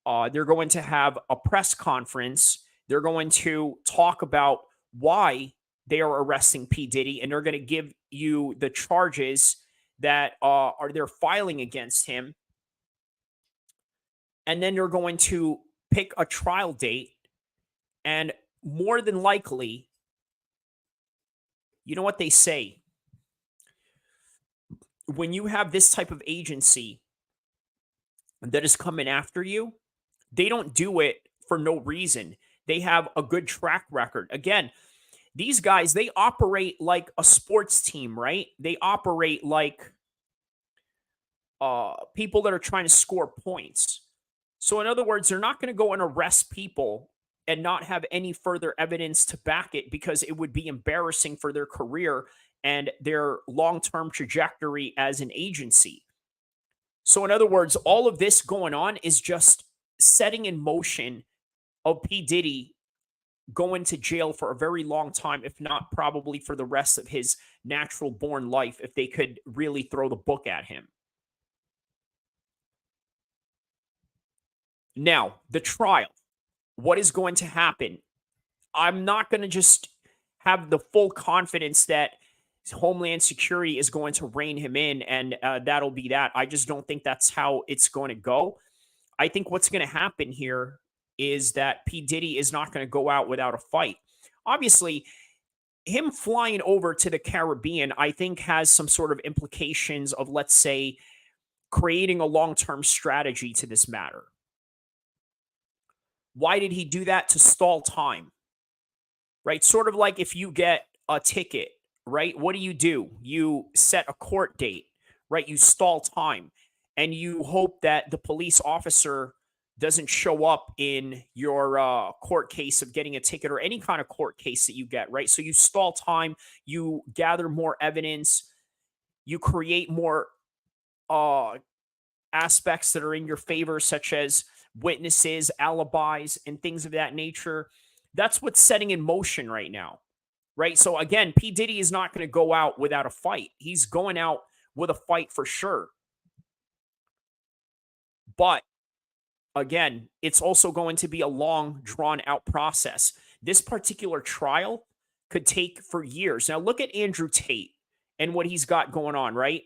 They're going to have a press conference. They're going to talk about why they are arresting P. Diddy, and they're going to give you the charges that are they're filing against him. And then they're going to pick a trial date. And more than likely, you know what they say? When you have this type of agency that is coming after you, they don't do it for no reason. They have a good track record. Again, these guys, they operate like a sports team, right? They operate like people that are trying to score points. So, in other words, they're not going to go and arrest people and not have any further evidence to back it because it would be embarrassing for their career and their long term trajectory as an agency. So, in other words, all of this going on is just setting in motion of P. Diddy going to jail for a very long time, if not probably for the rest of his natural born life, if they could really throw the book at him. Now, the trial. What is going to happen? I'm not going to just have the full confidence that Homeland Security is going to rein him in and that'll be that. I just don't think that's how it's going to go. I think what's going to happen here is that P. Diddy is not going to go out without a fight. Obviously, him flying over to the Caribbean, I think, has some sort of implications of, let's say, creating a long term strategy to this matter. Why did he do that? To stall time, right? Sort of like if you get a ticket, right? What do? You set a court date, right? You stall time and you hope that the police officer doesn't show up in your court case of getting a ticket or any kind of court case that you get, right? So you stall time, you gather more evidence, you create more uh, aspects that are in your favor, such as witnesses, alibis, and things of that nature. That's what's setting in motion right now, right? So again, P. Diddy is not going to go out without a fight. He's going out with a fight for sure. But again, it's also going to be a long, drawn out process. This particular trial could take for years. Now, look at Andrew Tate and what he's got going on, right?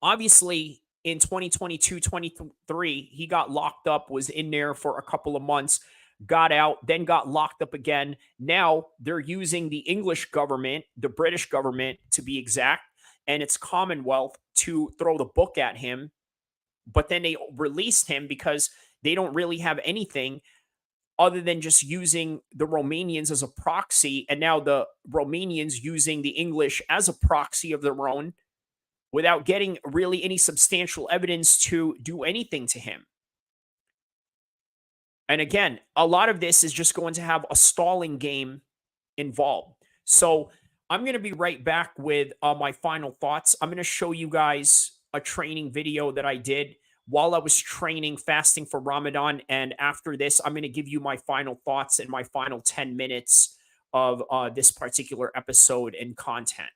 Obviously, in 2022, 23, he got locked up, was in there for a couple of months, got out, then got locked up again. Now they're using the English government, the British government to be exact, and its Commonwealth to throw the book at him. But then they released him because they don't really have anything other than just using the Romanians as a proxy. And now the Romanians using the English as a proxy of their own without getting really any substantial evidence to do anything to him. And again, a lot of this is just going to have a stalling game involved. So I'm going to be right back with my final thoughts. I'm going to show you guys a training video that I did while I was training fasting for Ramadan. And after this, I'm going to give you my final thoughts and my final 10 minutes of this particular episode and content.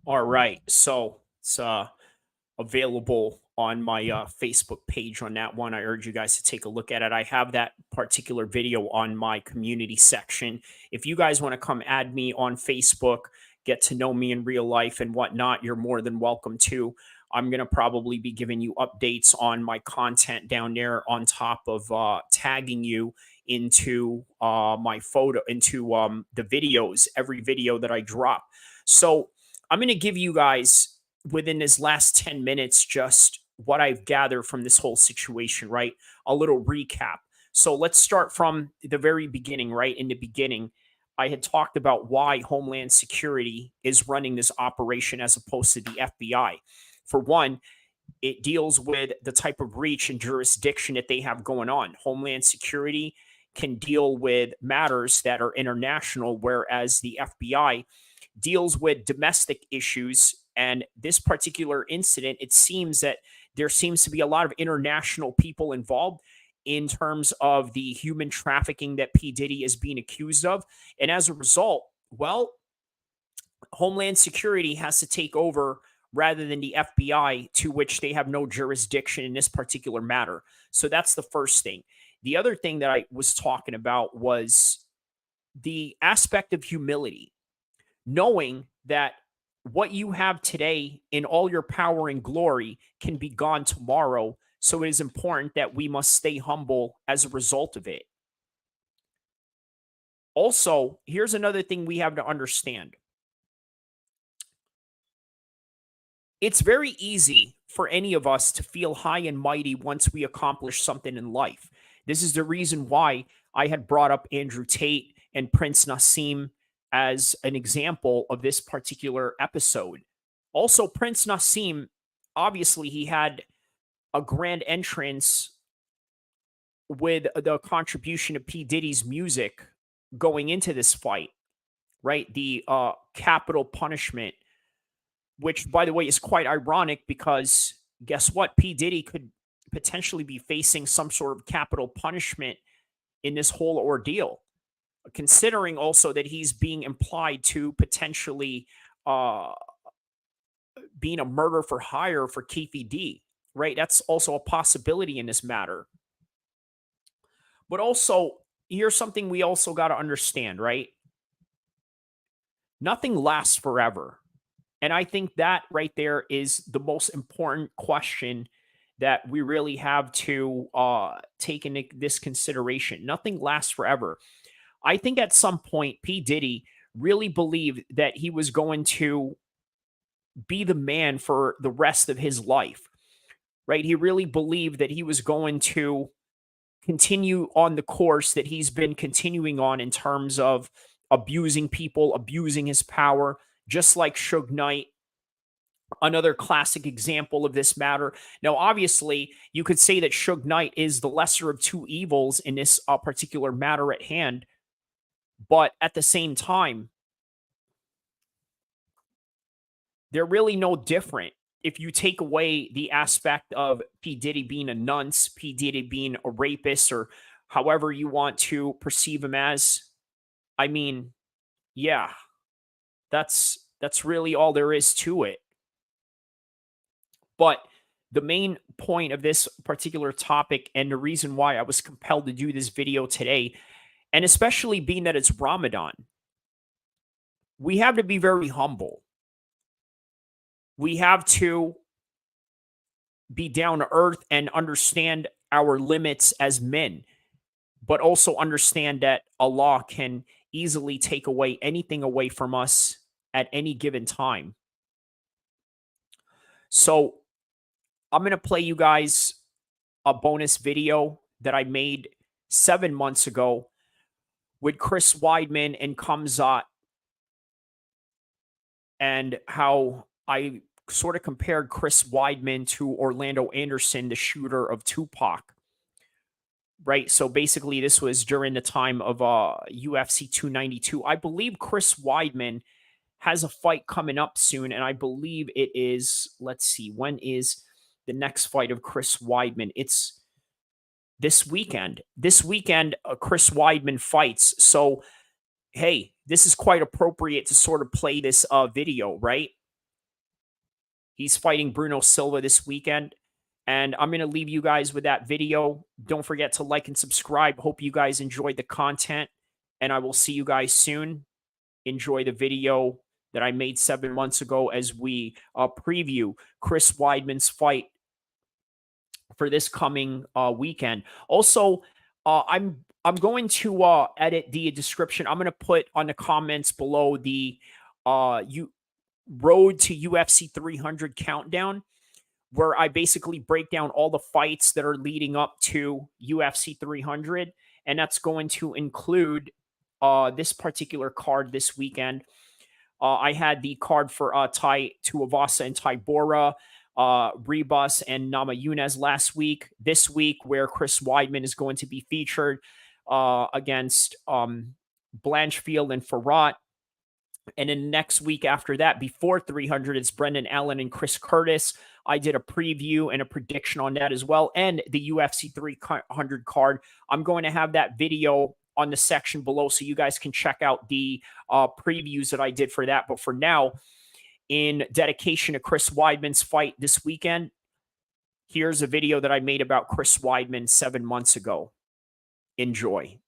All right. So it's available on my Facebook page on that one. I urge you guys to take a look at it. I have that particular video on my community section. If you guys want to come add me on Facebook, get to know me in real life and whatnot, you're more than welcome to. I'm going to probably be giving you updates on my content down there on top of tagging you into my photo, into the videos, every video that I drop. So I'm going to give you guys within this last 10 minutes just what I've gathered from this whole situation, right? A little recap. So let's start from the very beginning, right? In the beginning, I had talked about why Homeland Security is running this operation as opposed to the FBI. For one, it deals with the type of reach and jurisdiction that they have going on. Homeland Security can deal with matters that are international, whereas the FBI deals with domestic issues. And this particular incident, it seems that there seems to be a lot of international people involved in terms of the human trafficking that P. Diddy is being accused of. And as a result, well, Homeland Security has to take over rather than the FBI, to which they have no jurisdiction in this particular matter. So that's the first thing. The other thing that I was talking about was the aspect of humility, knowing that what you have today in all your power and glory can be gone tomorrow. So it is important that we must stay humble as a result of it. Also, here's another thing we have to understand. It's very easy for any of us to feel high and mighty once we accomplish something in life. This is the reason why I had brought up Andrew Tate and Prince Nasim as an example of this particular episode. Also, Prince Nasim, obviously, he had a grand entrance with the contribution of P. Diddy's music going into this fight, right? The capital punishment, which, by the way, is quite ironic because guess what? P. Diddy could potentially be facing some sort of capital punishment in this whole ordeal, considering also that he's being implied to potentially being a murder for hire for Keefe D, right? That's also a possibility in this matter. But also, here's something we also got to understand, right? Nothing lasts forever. And I think that right there is the most important question that we really have to take into this consideration. Nothing lasts forever. I think at some point, P. Diddy really believed that he was going to be the man for the rest of his life, right? He really believed that he was going to continue on the course that he's been continuing on in terms of abusing people, abusing his power, just like Suge Knight, another classic example of this matter. Now, obviously, you could say that Suge Knight is the lesser of two evils in this particular matter at hand, but at the same time, they're really no different. If you take away the aspect of P. Diddy being a nunce, P. Diddy being a rapist, or however you want to perceive him as, I mean, yeah, that's really all there is to it. But the main point of this particular topic and the reason why I was compelled to do this video today, and especially being that it's Ramadan, we have to be very humble. We have to be down to earth and understand our limits as men, but also understand that Allah can easily take away anything away from us at any given time. So I'm going to play you guys a bonus video that I made 7 months ago with Chris Weidman and Kamzat, and how I sort of compared Chris Weidman to Orlando Anderson, the shooter of Tupac. Right. So basically, this was during the time of UFC 292. I believe Chris Weidman has a fight coming up soon. And I believe it is, let's see, when is the next fight of Chris Weidman? It's this weekend. This weekend, Chris Weidman fights. So, hey, this is quite appropriate to sort of play this video, right? He's fighting Bruno Silva this weekend. And I'm going to leave you guys with that video. Don't forget to like and subscribe. Hope you guys enjoyed the content. And I will see you guys soon. Enjoy the video that I made 7 months ago as we preview Chris Weidman's fight for this coming weekend. Also, I'm going to edit the description. I'm going to put on the comments below the road to UFC 300 countdown, where I basically break down all the fights that are leading up to UFC 300, and that's going to include this particular card this weekend. I had the card for Tai Tuivasa and Tybura, Rebus and Namajunas last week. This week, where Chris Weidman is going to be featured against Blanchfield and Farrat. And then next week after that, before 300, it's Brendan Allen and Chris Curtis. I did a preview and a prediction on that as well. And the UFC 300 card. I'm going to have that video on the section below so you guys can check out the previews that I did for that. But for now, in dedication to Chris Weidman's fight this weekend, here's a video that I made about Chris Weidman 7 months ago. Enjoy.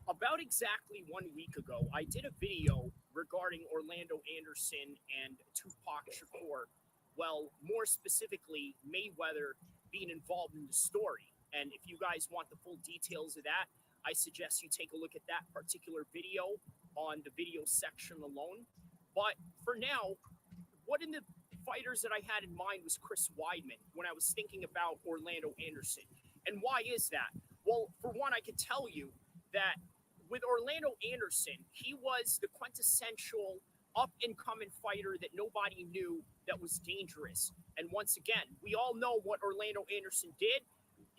About exactly 1 week ago, I did a video regarding Orlando Anderson and Tupac Shakur. Well, more specifically, Mayweather being involved in the story. And if you guys want the full details of that, I suggest you take a look at that particular video on the video section alone. But for now, one of the fighters that I had in mind was Chris Weidman when I was thinking about Orlando Anderson. And why is that? Well, for one, I can tell you that with Orlando Anderson, he was the quintessential up-and-coming fighter that nobody knew that was dangerous. And once again, we all know what Orlando Anderson did.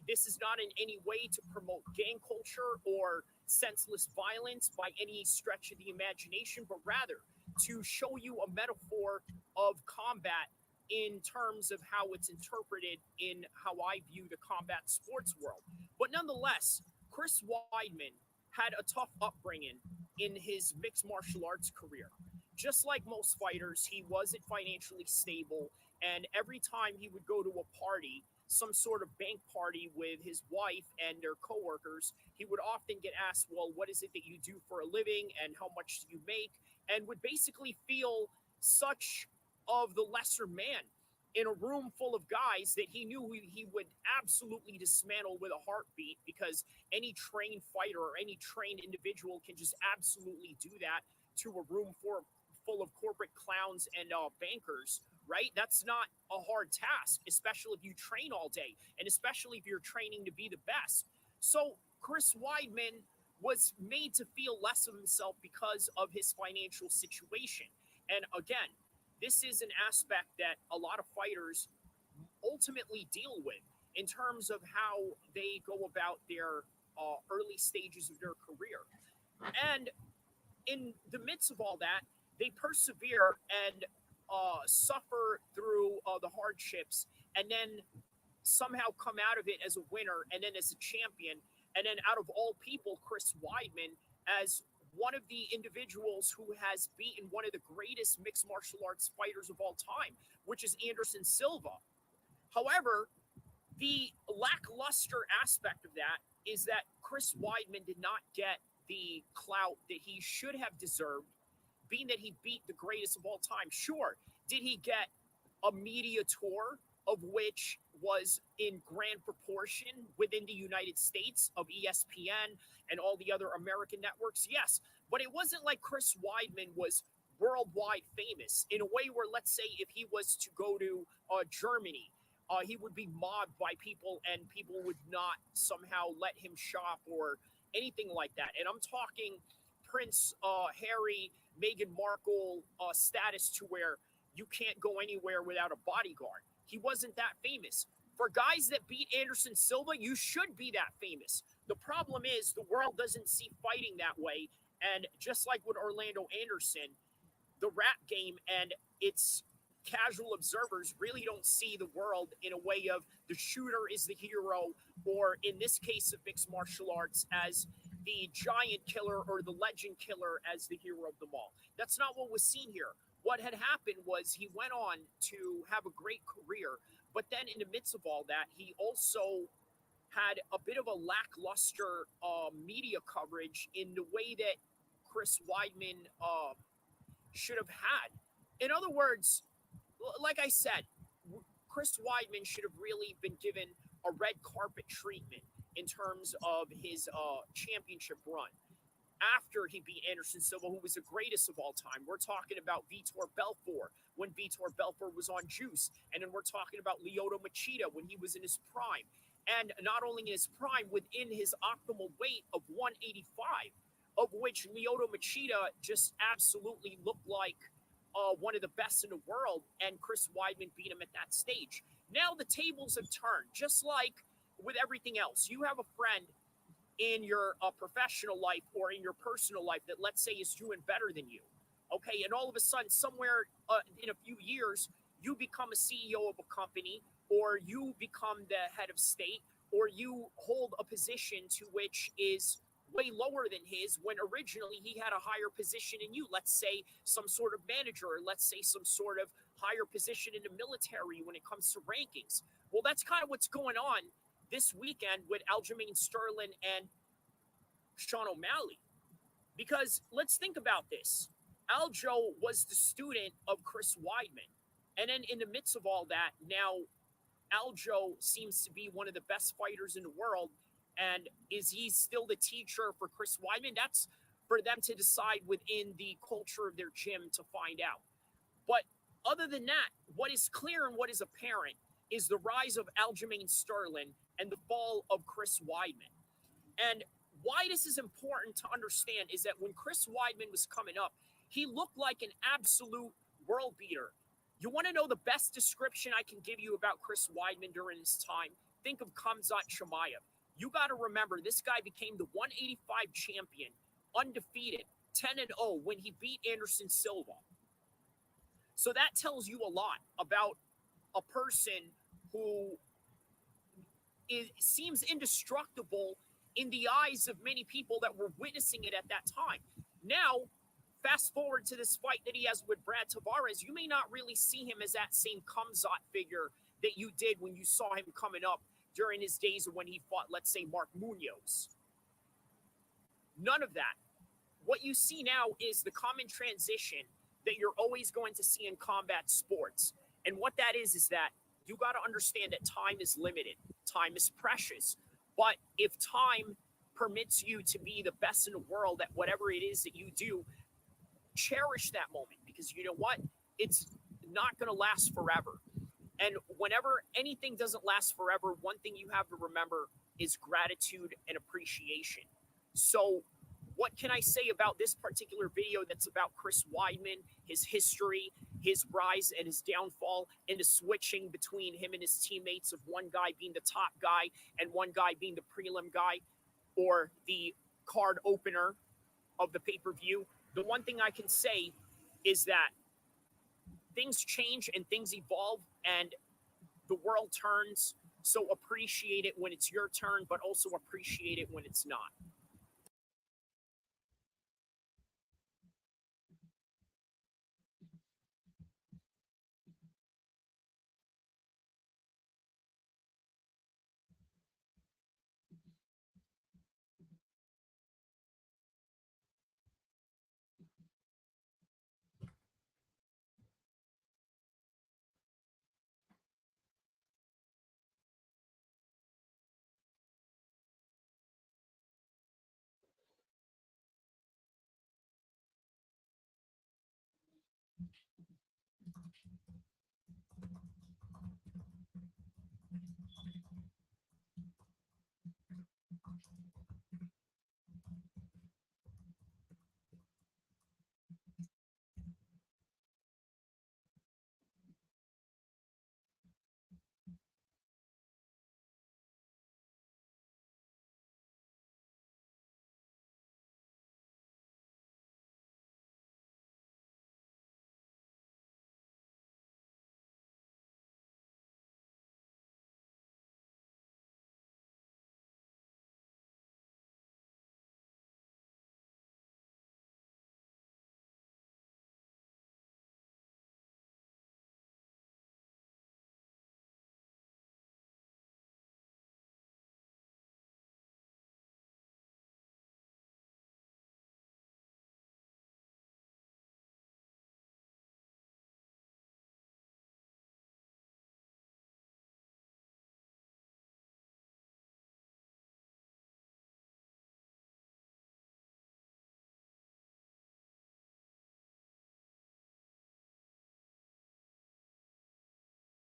This is not in any way to promote gang culture or senseless violence by any stretch of the imagination, but rather to show you a metaphor of combat in terms of how it's interpreted in how I view the combat sports world. But nonetheless, Chris Weidman had a tough upbringing in his mixed martial arts career. Just like most fighters, he wasn't financially stable, and every time he would go to a party, some sort of bank party with his wife and their coworkers, he would often get asked, well, what is it that you do for a living and how much do you make? And would basically feel such of the lesser man in a room full of guys that he knew he would absolutely dismantle with a heartbeat, because any trained fighter or any trained individual can just absolutely do that to a room full of corporate clowns and bankers, right? That's not a hard task, especially if you train all day and especially if you're training to be the best. So Chris Weidman was made to feel less of himself because of his financial situation. And again, this is an aspect that a lot of fighters ultimately deal with in terms of how they go about their early stages of their career. And in the midst of all that, they persevere and suffer through the hardships, and then somehow come out of it as a winner and then as a champion. And then out of all people, Chris Weidman, as one of the individuals who has beaten one of the greatest mixed martial arts fighters of all time, which is Anderson Silva. However, the lackluster aspect of that is that Chris Weidman did not get the clout that he should have deserved, being that he beat the greatest of all time. Sure, did he get a media tour, of which was in grand proportion within the United States of ESPN and all the other American networks? Yes, but it wasn't like Chris Weidman was worldwide famous in a way where, let's say, if he was to go to Germany, he would be mobbed by people and people would not somehow let him shop or anything like that. And I'm talking Prince Harry, Meghan Markle status, to where you can't go anywhere without a bodyguard. He wasn't that famous. For guys that beat Anderson Silva, you should be that famous. The problem is the world doesn't see fighting that way. And just like with Orlando Anderson, the rap game and its casual observers really don't see the world in a way of the shooter is the hero, or in this case of mixed martial arts, as the giant killer or the legend killer as the hero of them all. That's not what was seen here. What had happened was he went on to have a great career, but then in the midst of all that, he also had a bit of a lackluster media coverage in the way that Chris Weidman should have had. In other words, like I said, Chris Weidman should have really been given a red carpet treatment in terms of his championship run after he beat Anderson Silva, who was the greatest of all time. We're talking about Vitor Belfort when Vitor Belfort was on juice. And then we're talking about Lyoto Machida when he was in his prime. And not only in his prime, within his optimal weight of 185, of which Lyoto Machida just absolutely looked like one of the best in the world, and Chris Weidman beat him at that stage. Now the tables have turned, just like with everything else. You have a friend in your professional life or in your personal life that, let's say, is doing better than you. Okay, and all of a sudden, somewhere in a few years, you become a CEO of a company, or you become the head of state, or you hold a position to which is way lower than his when originally he had a higher position in you. Let's say some sort of manager, or let's say some sort of higher position in the military when it comes to rankings. Well, that's kind of what's going on this weekend with Aljamain Sterling and Sean O'Malley. Because let's think about this. Aljo was the student of Chris Weidman. And then in the midst of all that, now Aljo seems to be one of the best fighters in the world. And is he still the teacher for Chris Weidman? That's for them to decide within the culture of their gym to find out. But other than that, what is clear and what is apparent is the rise of Aljamain Sterling and the fall of Chris Weidman. And why this is important to understand is that when Chris Weidman was coming up, he looked like an absolute world beater. You want to know the best description I can give you about Chris Weidman during his time? Think of Khamzat Chimaev. You got to remember, this guy became the 185 champion, undefeated, 10-0 when he beat Anderson Silva. So that tells you a lot about a person who seems indestructible in the eyes of many people that were witnessing it at that time. Now, fast forward to this fight that he has with Brad Tavares, you may not really see him as that same Khamzat figure that you did when you saw him coming up during his days when he fought, let's say, Mark Munoz. None of that. What you see now is the common transition that you're always going to see in combat sports. And what that is that you got to understand that time is limited. Time is precious. But if time permits you to be the best in the world at whatever it is that you do, cherish that moment, because you know what? It's not going to last forever. And whenever anything doesn't last forever, one thing you have to remember is gratitude and appreciation. So what can I say about this particular video that's about Chris Weidman, his history, his rise and his downfall, and the switching between him and his teammates of one guy being the top guy and one guy being the prelim guy or the card opener of the pay-per-view? The one thing I can say is that things change and things evolve and the world turns. So appreciate it when it's your turn, but also appreciate it when it's not.